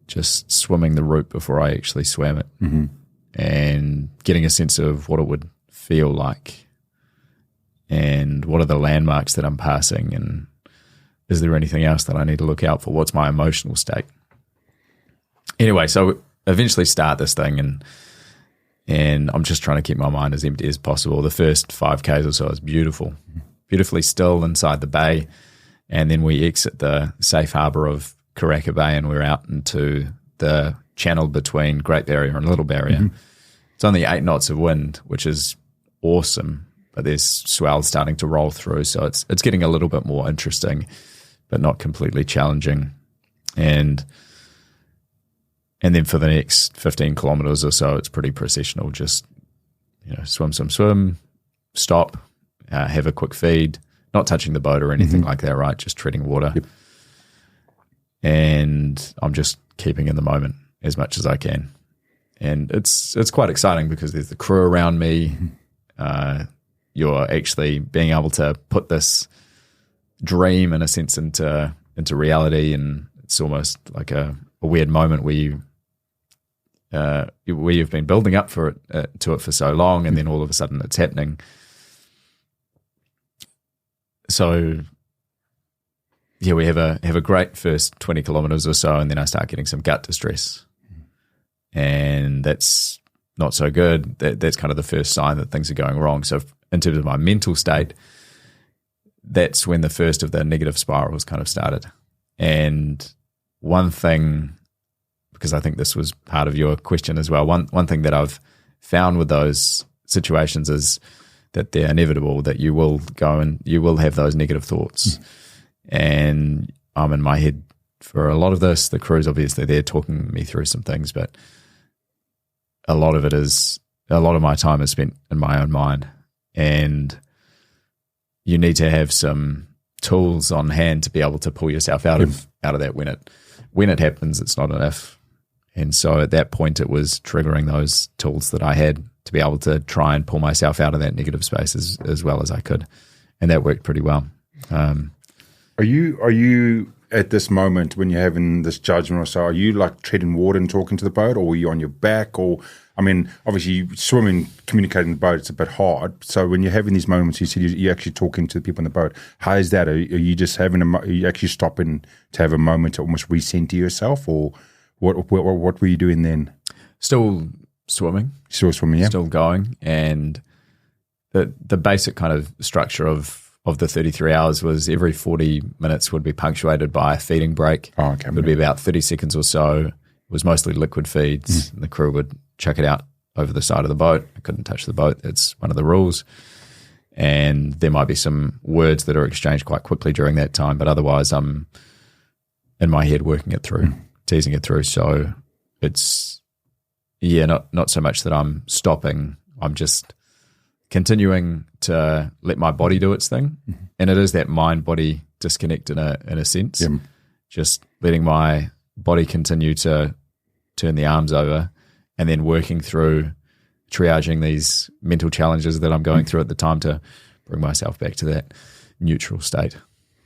just swimming the route before I actually swam it, and getting a sense of what it would feel like, and what are the landmarks that I'm passing, and is there anything else that I need to look out for? What's my emotional state? Anyway, so eventually start this thing, and I'm just trying to keep my mind as empty as possible. The first 5Ks or so is beautifully still inside the bay, and then we exit the safe harbour of Karaka Bay, and we're out into the channel between Great Barrier and Little Barrier. It's only 8 knots of wind, which is awesome, but there's swells starting to roll through, so it's getting a little bit more interesting, but not completely challenging. And then for the next 15 kilometres or so, it's pretty processional. Just swim, stop, have a quick feed, not touching the boat or anything like that, right? Just treading water. Yep. And I'm just keeping in the moment as much as I can. And it's quite exciting because there's the crew around me. You're actually being able to put this dream, in a sense, into reality, and it's almost like a weird moment where you've been building up to it for so long, and then all of a sudden it's happening. So yeah, we have a great first 20 kilometres or so, and then I start getting some gut distress, and that's not so good. That's kind of the first sign that things are going wrong. So in terms of my mental state, that's when the first of the negative spirals kind of started. And one thing, because I think this was part of your question as well, one thing that I've found with those situations is that they're inevitable, that you will go and you will have those negative thoughts. And I'm in my head for a lot of this. The crew's obviously there talking me through some things, but a lot of my time is spent in my own mind. And you need to have some tools on hand to be able to pull yourself out of that when it happens. It's not an if. And so at that point, it was triggering those tools that I had to be able to try and pull myself out of that negative space as well as I could, and that worked pretty well. Are you at this moment when you're having this judgment or so? Are you like treading water and talking to the boat, or are you on your back? Or I mean, obviously swimming, communicating the boat, it's a bit hard. So when you're having these moments, you said you're actually talking to the people on the boat. How is that? Are you just are you actually stopping to have a moment to almost recenter yourself, or what were you doing then? Still swimming, yeah. Still going. And the basic kind of structure of the 33 hours was every 40 minutes would be punctuated by a feeding break. Oh, okay. It would be about 30 seconds or so. It was mostly liquid feeds. And the crew would chuck it out over the side of the boat. I couldn't touch the boat. It's one of the rules. And there might be some words that are exchanged quite quickly during that time, but otherwise I'm in my head working it through, teasing it through. So it's, not so much that I'm stopping. I'm just continuing to let my body do its thing. And it is that mind-body disconnect in a sense. just letting my body continue to turn the arms over, and then working through triaging these mental challenges that I'm going through at the time to bring myself back to that neutral state.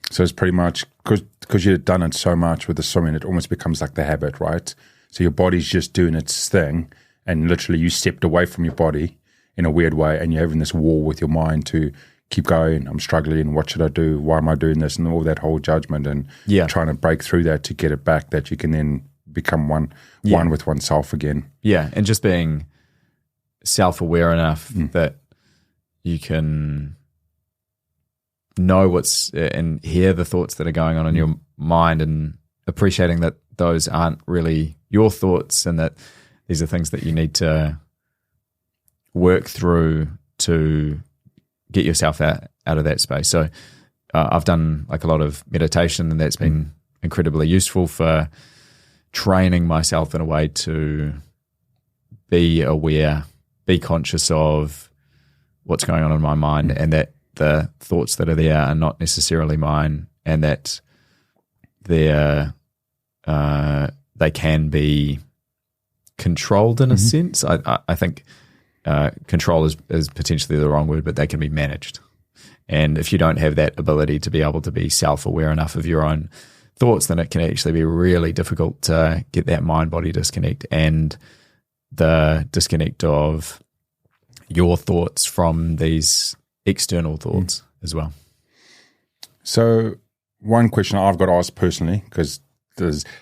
So it's pretty much because you've done it so much with the swimming, it almost becomes like the habit, right? So your body's just doing its thing, and literally you stepped away from your body in a weird way, and you're having this war with your mind to keep going. I'm struggling. What should I do? Why am I doing this? And all that whole judgment, and trying to break through that to get it back, that you can then become one with oneself again. Yeah, and just being self-aware enough that you can know what's and hear the thoughts that are going on in your mind, and appreciating that those aren't really your thoughts, and that these are things that you need to work through to get yourself out of that space. So I've done like a lot of meditation, and that's been incredibly useful for training myself in a way to be aware, be conscious of what's going on in my mind, and that the thoughts that are there are not necessarily mine, and that they can be controlled in a sense. I think control is potentially the wrong word, but they can be managed. And if you don't have that ability to be able to be self-aware enough of your own thoughts, then it can actually be really difficult to get that mind-body disconnect, and the disconnect of your thoughts from these external thoughts as well. So one question I've got asked personally, because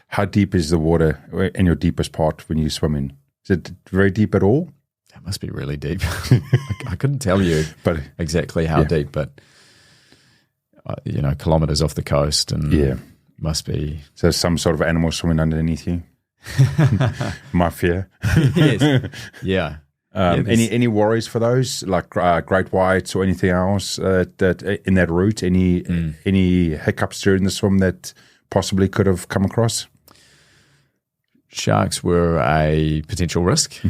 how deep is the water in your deepest part when you swim in? Is it very deep at all? That must be really deep. I couldn't tell you exactly how deep, but kilometers off the coast, and must be. So some sort of animal swimming underneath you? My fear. Yes. Yeah. Any worries for those, like great whites or anything else that in that route? Any hiccups during the swim that possibly could have come across? Sharks were a potential risk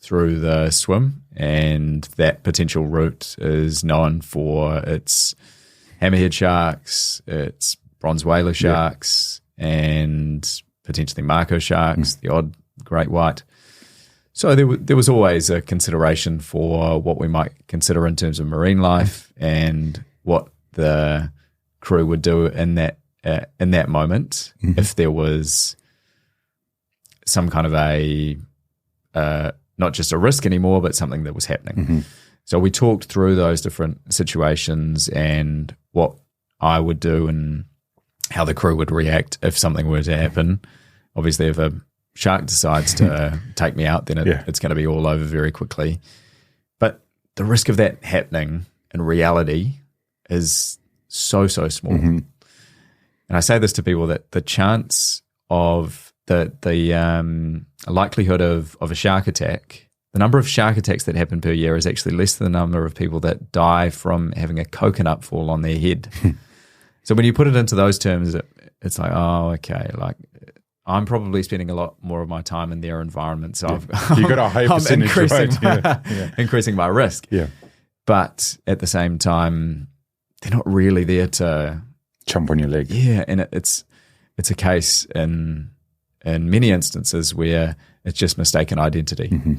through the swim, and that potential route is known for its hammerhead sharks, its bronze whaler sharks, and potentially mako sharks, the odd great white. So there was always a consideration for what we might consider in terms of marine life, and what the crew would do in that moment if there was some kind of a not just a risk anymore, but something that was happening. So we talked through those different situations and what I would do and how the crew would react if something were to happen. Obviously, if a shark decides to take me out, then it's going to be all over very quickly. But the risk of that happening in reality is so small. And I say this to people, that the chance of the likelihood of a shark attack, the number of shark attacks that happen per year is actually less than the number of people that die from having a coconut fall on their head. So when you put it into those terms, it's like, oh, okay, like I'm probably spending a lot more of my time in their environment, so you got a high percentage, increasing my risk. Yeah, but at the same time, they're not really there to jump on your leg. Yeah, and it's a case in many instances where it's just mistaken identity.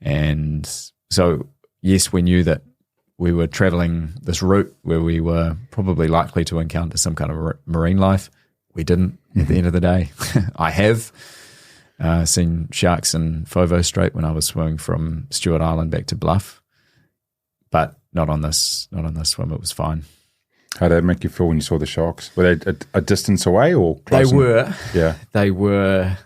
And so, yes, we knew that we were traveling this route where we were probably likely to encounter some kind of marine life. We didn't at the end of the day. I have seen sharks in Foveaux Strait when I was swimming from Stewart Island back to Bluff, but not on this swim. It was fine. How did that make you feel when you saw the sharks? Were they a distance away or close? They were. Yeah. They were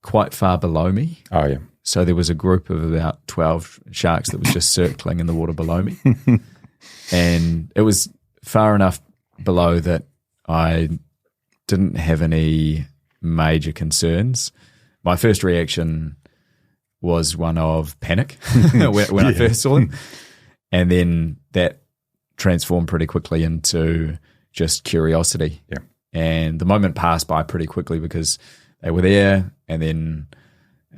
quite far below me. Oh, yeah. So there was a group of about 12 sharks that was just circling in the water below me. And it was far enough below that I didn't have any major concerns. My first reaction was one of panic when I first saw them. And then that transformed pretty quickly into just curiosity. Yeah. And the moment passed by pretty quickly because they were there, and then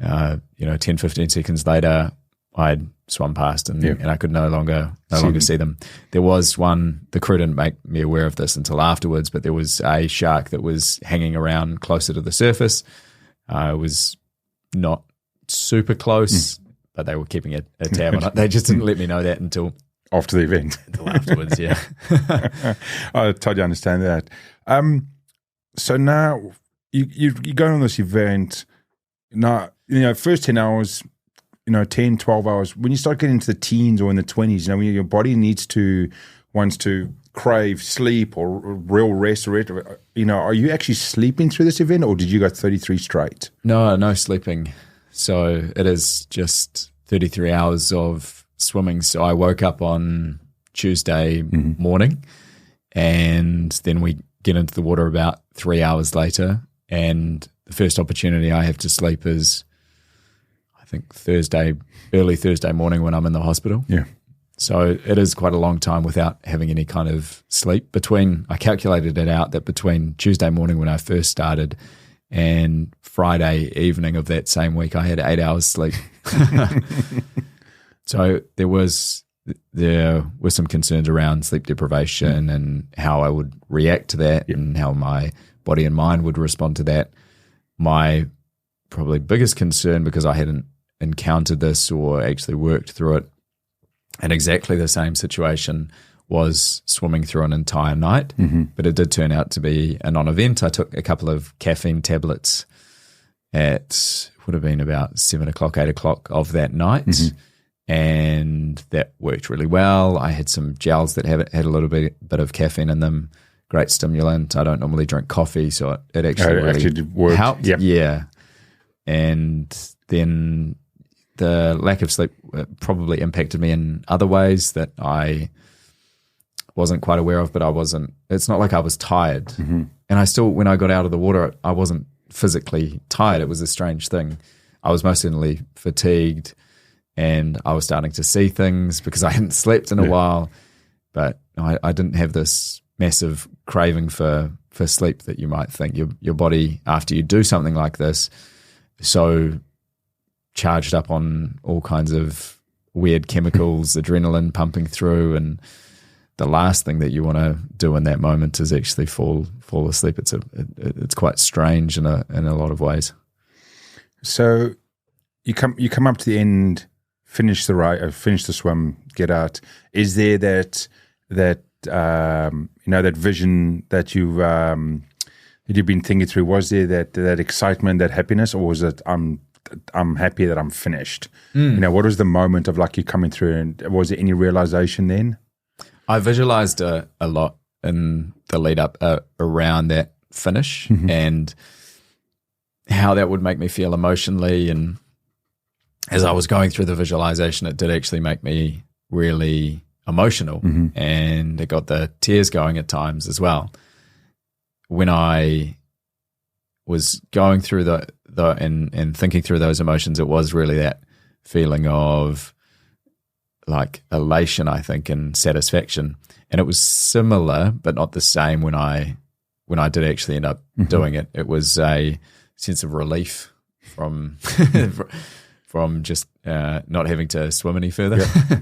10, 15 seconds later, I'd swum past and I could no longer see them. There was one, the crew didn't make me aware of this until afterwards, but there was a shark that was hanging around closer to the surface. It was not super close, but they were keeping a tab on it. They just didn't let me know that until after the event. Until afterwards, yeah. I totally understand that. So now you're going on this event. Now, first 10 hours, 10, 12 hours, when you start getting into the teens or in the 20s, when your body wants to crave sleep or real rest, are you actually sleeping through this event, or did you go 33 straight? No sleeping. So it is just 33 hours of swimming. So I woke up on Tuesday morning, and then we get into the water about 3 hours later, and the first opportunity I have to sleep is, I think, early Thursday morning when I'm in the hospital. Yeah. So it is quite a long time without having any kind of sleep. I calculated it out that between Tuesday morning when I first started and Friday evening of that same week, I had 8 hours sleep. So there were some concerns around sleep deprivation and how I would react to that and how my body and mind would respond to that. My probably biggest concern, because I hadn't encountered this or actually worked through it in exactly the same situation, was swimming through an entire night. But it did turn out to be a non-event. I took a couple of caffeine tablets at, would have been about 7 o'clock, 8 o'clock of that night. And that worked really well. I had some gels that had a little bit of caffeine in them. Great stimulant. I don't normally drink coffee, so it actually worked. Helped. Yep. Yeah. And then the lack of sleep probably impacted me in other ways that I wasn't quite aware of, but it's not like I was tired. And I still, when I got out of the water, I wasn't physically tired. It was a strange thing. I was most certainly fatigued, and I was starting to see things because I hadn't slept in a while, but I didn't have this massive craving for sleep that you might think. Your body, after you do something like this, so charged up on all kinds of weird chemicals, adrenaline pumping through, and the last thing that you want to do in that moment is actually fall asleep. It's quite strange in a lot of ways. So you come up to the end, finish the ride, finish the swim, get out. Is there that that vision that you've been thinking through? Was there that excitement, that happiness, or was it I'm happy that I'm finished? What was the moment of like you coming through, and was there any realization then? I visualized a lot in the lead up around that finish and how that would make me feel emotionally. And as I was going through the visualization, it did actually make me really emotional, and it got the tears going at times as well. When I was going through and thinking through those emotions, it was really that feeling of like elation, I think, and satisfaction. And it was similar, but not the same when I did actually end up doing it. It was a sense of relief from just not having to swim any further. Yeah.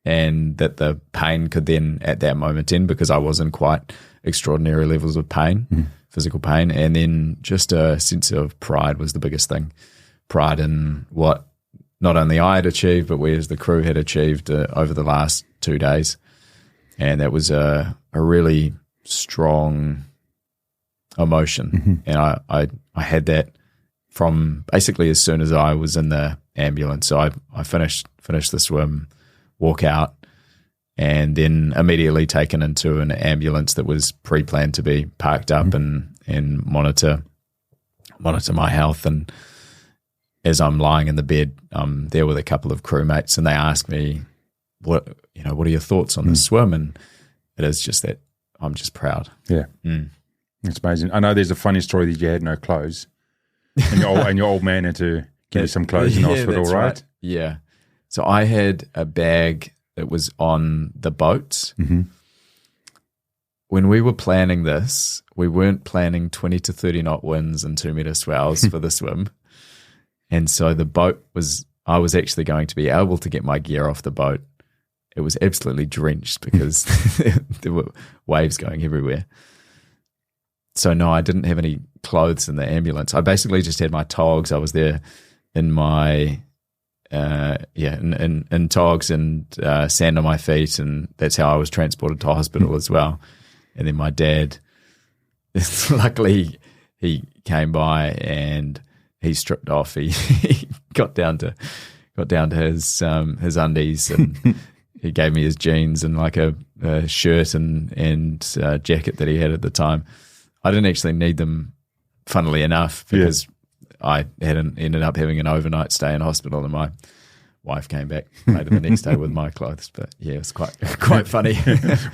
And that the pain could then at that moment end, because I was in quite extraordinary levels of pain, physical pain. And then just a sense of pride was the biggest thing. Pride in what not only I had achieved, but we as the crew had achieved over the last 2 days. And that was a really strong emotion. And I had that from basically as soon as I was in the ambulance. So I finished the swim, walk out, and then immediately taken into an ambulance that was pre-planned to be parked up and monitor my health. And as I'm lying in the bed, I'm there with a couple of crewmates, and they ask me, what are your thoughts on the swim? And it is just that I'm just proud. Yeah. It's amazing. I know there's a funny story that you had no clothes, and your old man had to give you some clothes in the hospital, right? Yeah. So I had a bag that was on the boat. When we were planning this, we weren't planning 20 to 30 knot winds and 2 meter swells for the swim. And so the boat was I was actually going to be able to get my gear off the boat, it was absolutely drenched because there were waves going everywhere. So no, I didn't have any clothes in the ambulance. I basically just had my togs. I was there in my in togs and sand on my feet, and that's how I was transported to hospital as well. And then my dad, luckily, he came by and he stripped off. He got down to his undies, and he gave me his jeans and like a shirt and jacket that he had at the time. I didn't actually need them, funnily enough, because I ended up having an overnight stay in hospital, and my wife came back later the next day with my clothes. But yeah, it was quite funny.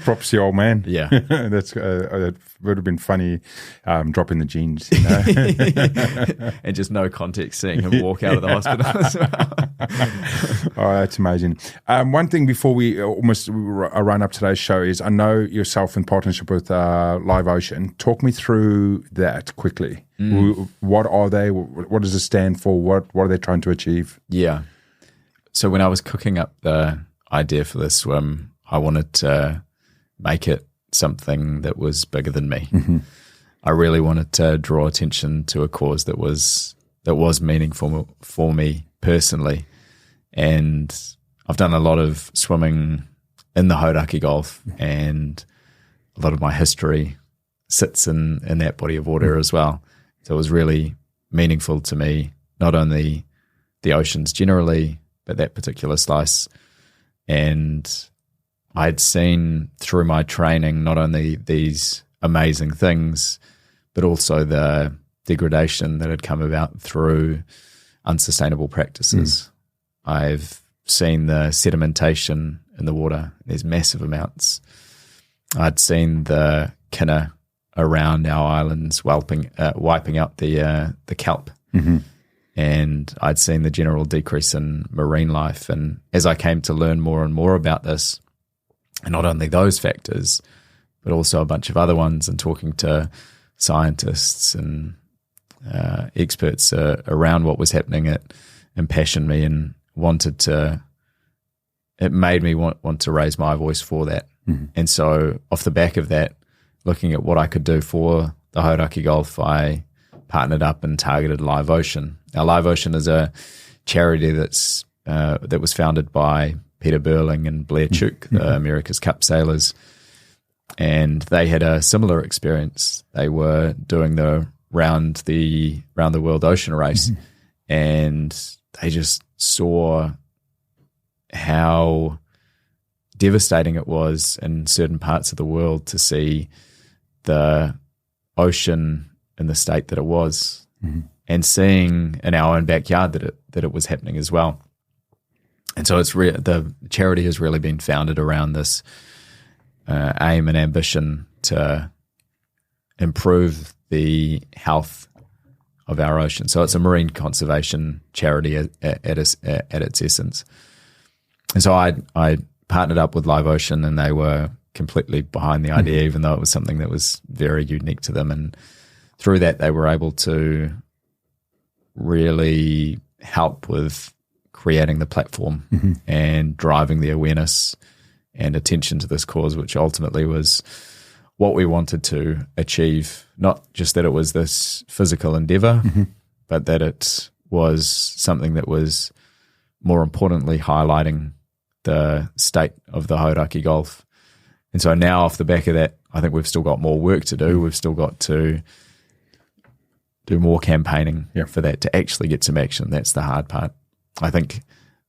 Props to your old man. Yeah, that would have been funny, dropping the jeans, you know? And just no context, seeing him walk out of the hospital as well. Oh, that's amazing. One thing before we almost run up today's show is, I know yourself in partnership with Live Ocean. Talk me through that quickly. What are they? What does it stand for? What are they trying to achieve? Yeah. So when I was cooking up the idea for this swim, I wanted to make it something that was bigger than me. Mm-hmm. I really wanted to draw attention to a cause that was meaningful for me personally. And I've done a lot of swimming in the Hauraki Gulf, and a lot of my history sits in that body of water as well. So it was really meaningful to me, not only the oceans generally, but that particular slice. And I'd seen through my training not only these amazing things, but also the degradation that had come about through unsustainable practices. I've seen the sedimentation in the water. There's massive amounts. I'd seen the kina around our islands wiping out the kelp. Mm-hmm. And I'd seen the general decrease in marine life. And as I came to learn more and more about this, and not only those factors, but also a bunch of other ones, and talking to scientists and experts around what was happening, it impassioned me and it made me want to raise my voice for that. Mm-hmm. And so off the back of that, looking at what I could do for the Hauraki Gulf, I partnered up and targeted Live Ocean. Now, Live Ocean is a charity that was founded by Peter Burling and Blair Tuke, the America's Cup sailors, and they had a similar experience. They were doing the round the world ocean race, and they just saw how devastating it was in certain parts of the world to see the ocean in the state that it was, and seeing in our own backyard that it was happening as well. And so the charity has really been founded around this aim and ambition to improve the health of our ocean. So it's a marine conservation charity at its essence. And so I partnered up with Live Ocean, and they were completely behind the idea, even though it was something that was very unique to them. And through that, they were able to really help with creating the platform and driving the awareness and attention to this cause, which ultimately was what we wanted to achieve. Not just that it was this physical endeavor, but that it was something that was more importantly highlighting the state of the Hauraki Gulf. And so now off the back of that, I think we've still got more work to do. We've still got to do more campaigning for that to actually get some action. That's the hard part. I think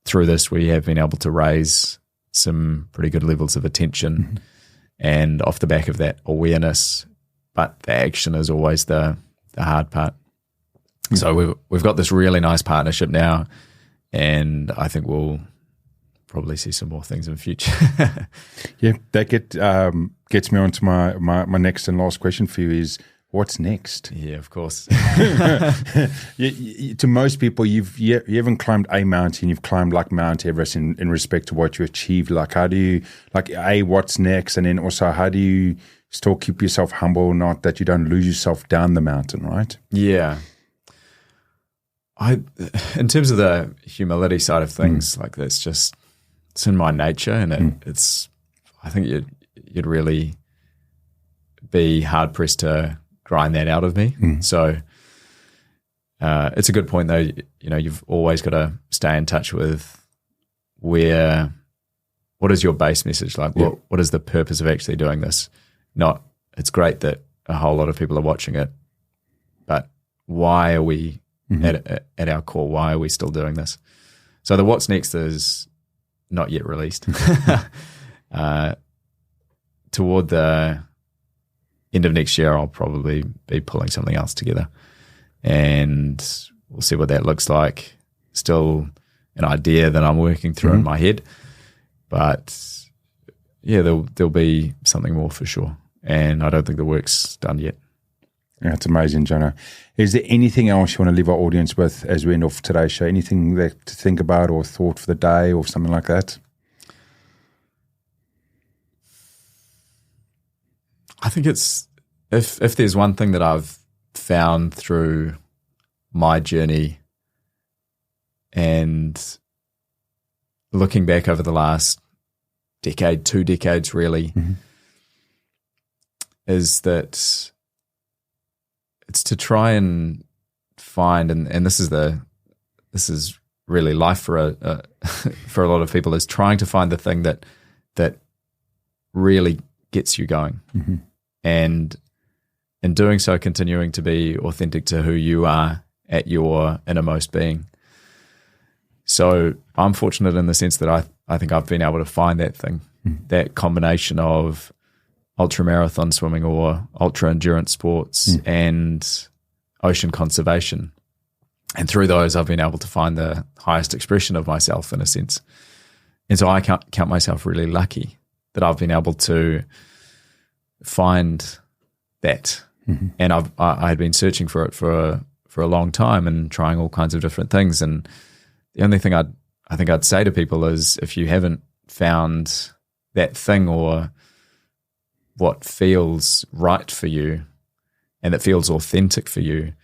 through this we have been able to raise some pretty good levels of attention and off the back of that awareness, but the action is always the hard part. So we've got this really nice partnership now, and I think we'll probably see some more things in the future. Yeah, that gets me on to my next and last question for you is, what's next? Yeah, of course. To most people, you haven't climbed a mountain, you've climbed like Mount Everest in respect to what you achieved. Like, how do you, what's next? And then also, how do you still keep yourself humble, not that you don't lose yourself down the mountain, right? Yeah. in terms of the humility side of things, like it's in my nature, and it's. I think you'd really be hard pressed to grind that out of me. So it's a good point, though. You've always got to stay in touch with what is your base message like? What is the purpose of actually doing this? Not, it's great that a whole lot of people are watching it, but why are we at our core? Why are we still doing this? So the what's next is not yet released. Toward the end of next year, I'll probably be pulling something else together, and we'll see what that looks like. Still an idea that I'm working through in my head, but yeah, there'll be something more for sure, and I don't think the work's done yet. Yeah, it's amazing, Jono. Is there anything else you want to leave our audience with as we end off today's show? Anything that to think about or thought for the day or something like that? I think it's, if there's one thing that I've found through my journey and looking back over the last decade, 2 decades really, is that it's to try and find, and this is really life for a lot of people, is trying to find the thing that really gets you going. And in doing so, continuing to be authentic to who you are at your innermost being. So I'm fortunate in the sense that I think I've been able to find that thing, that combination of ultra marathon swimming or ultra endurance sports and ocean conservation. And through those, I've been able to find the highest expression of myself in a sense. And so I count myself really lucky that I've been able to find that. And I had been searching for it for a long time and trying all kinds of different things. And the only thing I think I'd say to people is, if you haven't found that thing or what feels right for you and that feels authentic for you,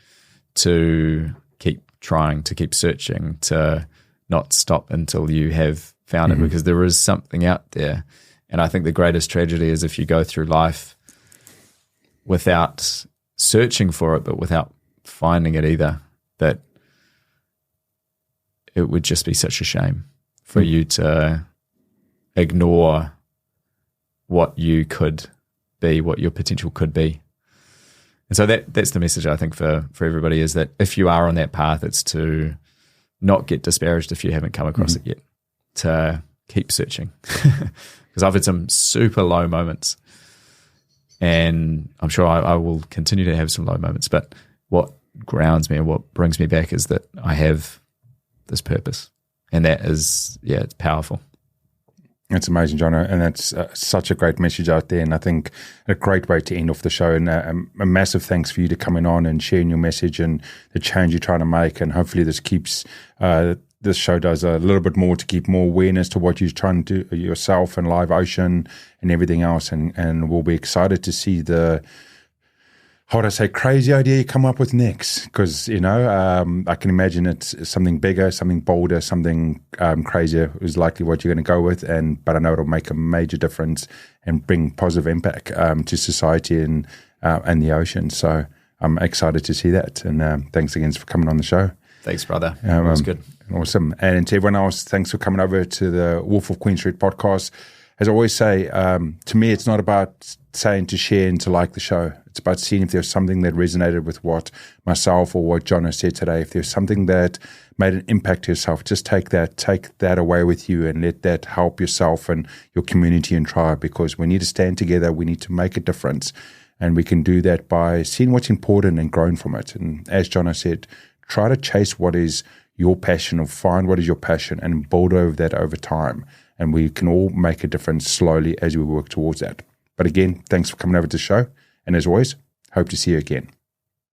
to keep trying, to keep searching, to not stop until you have found it, because there is something out there. And I think the greatest tragedy is if you go through life without searching for it, but without finding it either, that it would just be such a shame for you to ignore what you could be, what your potential could be. And so that's the message I think for everybody, is that if you are on that path, it's to not get disparaged if you haven't come across it yet, to keep searching. Because I've had some super low moments, and I'm sure I will continue to have some low moments, but what grounds me and what brings me back is that I have this purpose, and that is, it's powerful. It's amazing, Jono, and it's such a great message out there, and I think a great way to end off the show. And a massive thanks for you to coming on and sharing your message and the change you're trying to make, and hopefully this keeps this show does a little bit more to keep more awareness to what you're trying to do yourself and Live Ocean and everything else. And we'll be excited to see the, how would I say, crazy idea you come up with next. Because, I can imagine it's something bigger, something bolder, something crazier is likely what you're going to go with. But I know it'll make a major difference and bring positive impact to society and the ocean. So I'm excited to see that. And thanks again for coming on the show. Thanks, brother. That was good. Awesome. And to everyone else, thanks for coming over to the Wolf of Queen Street podcast. As I always say, to me, it's not about saying to share and to like the show. It's about seeing if there's something that resonated with what myself or what Jono said today. If there's something that made an impact to yourself, just take that away with you and let that help yourself and your community and tribe, because we need to stand together. We need to make a difference. And we can do that by seeing what's important and growing from it. And as Jono said, try to chase what is your passion, or find what is your passion and build over that over time. And we can all make a difference slowly as we work towards that. But again, thanks for coming over to the show. And as always, hope to see you again.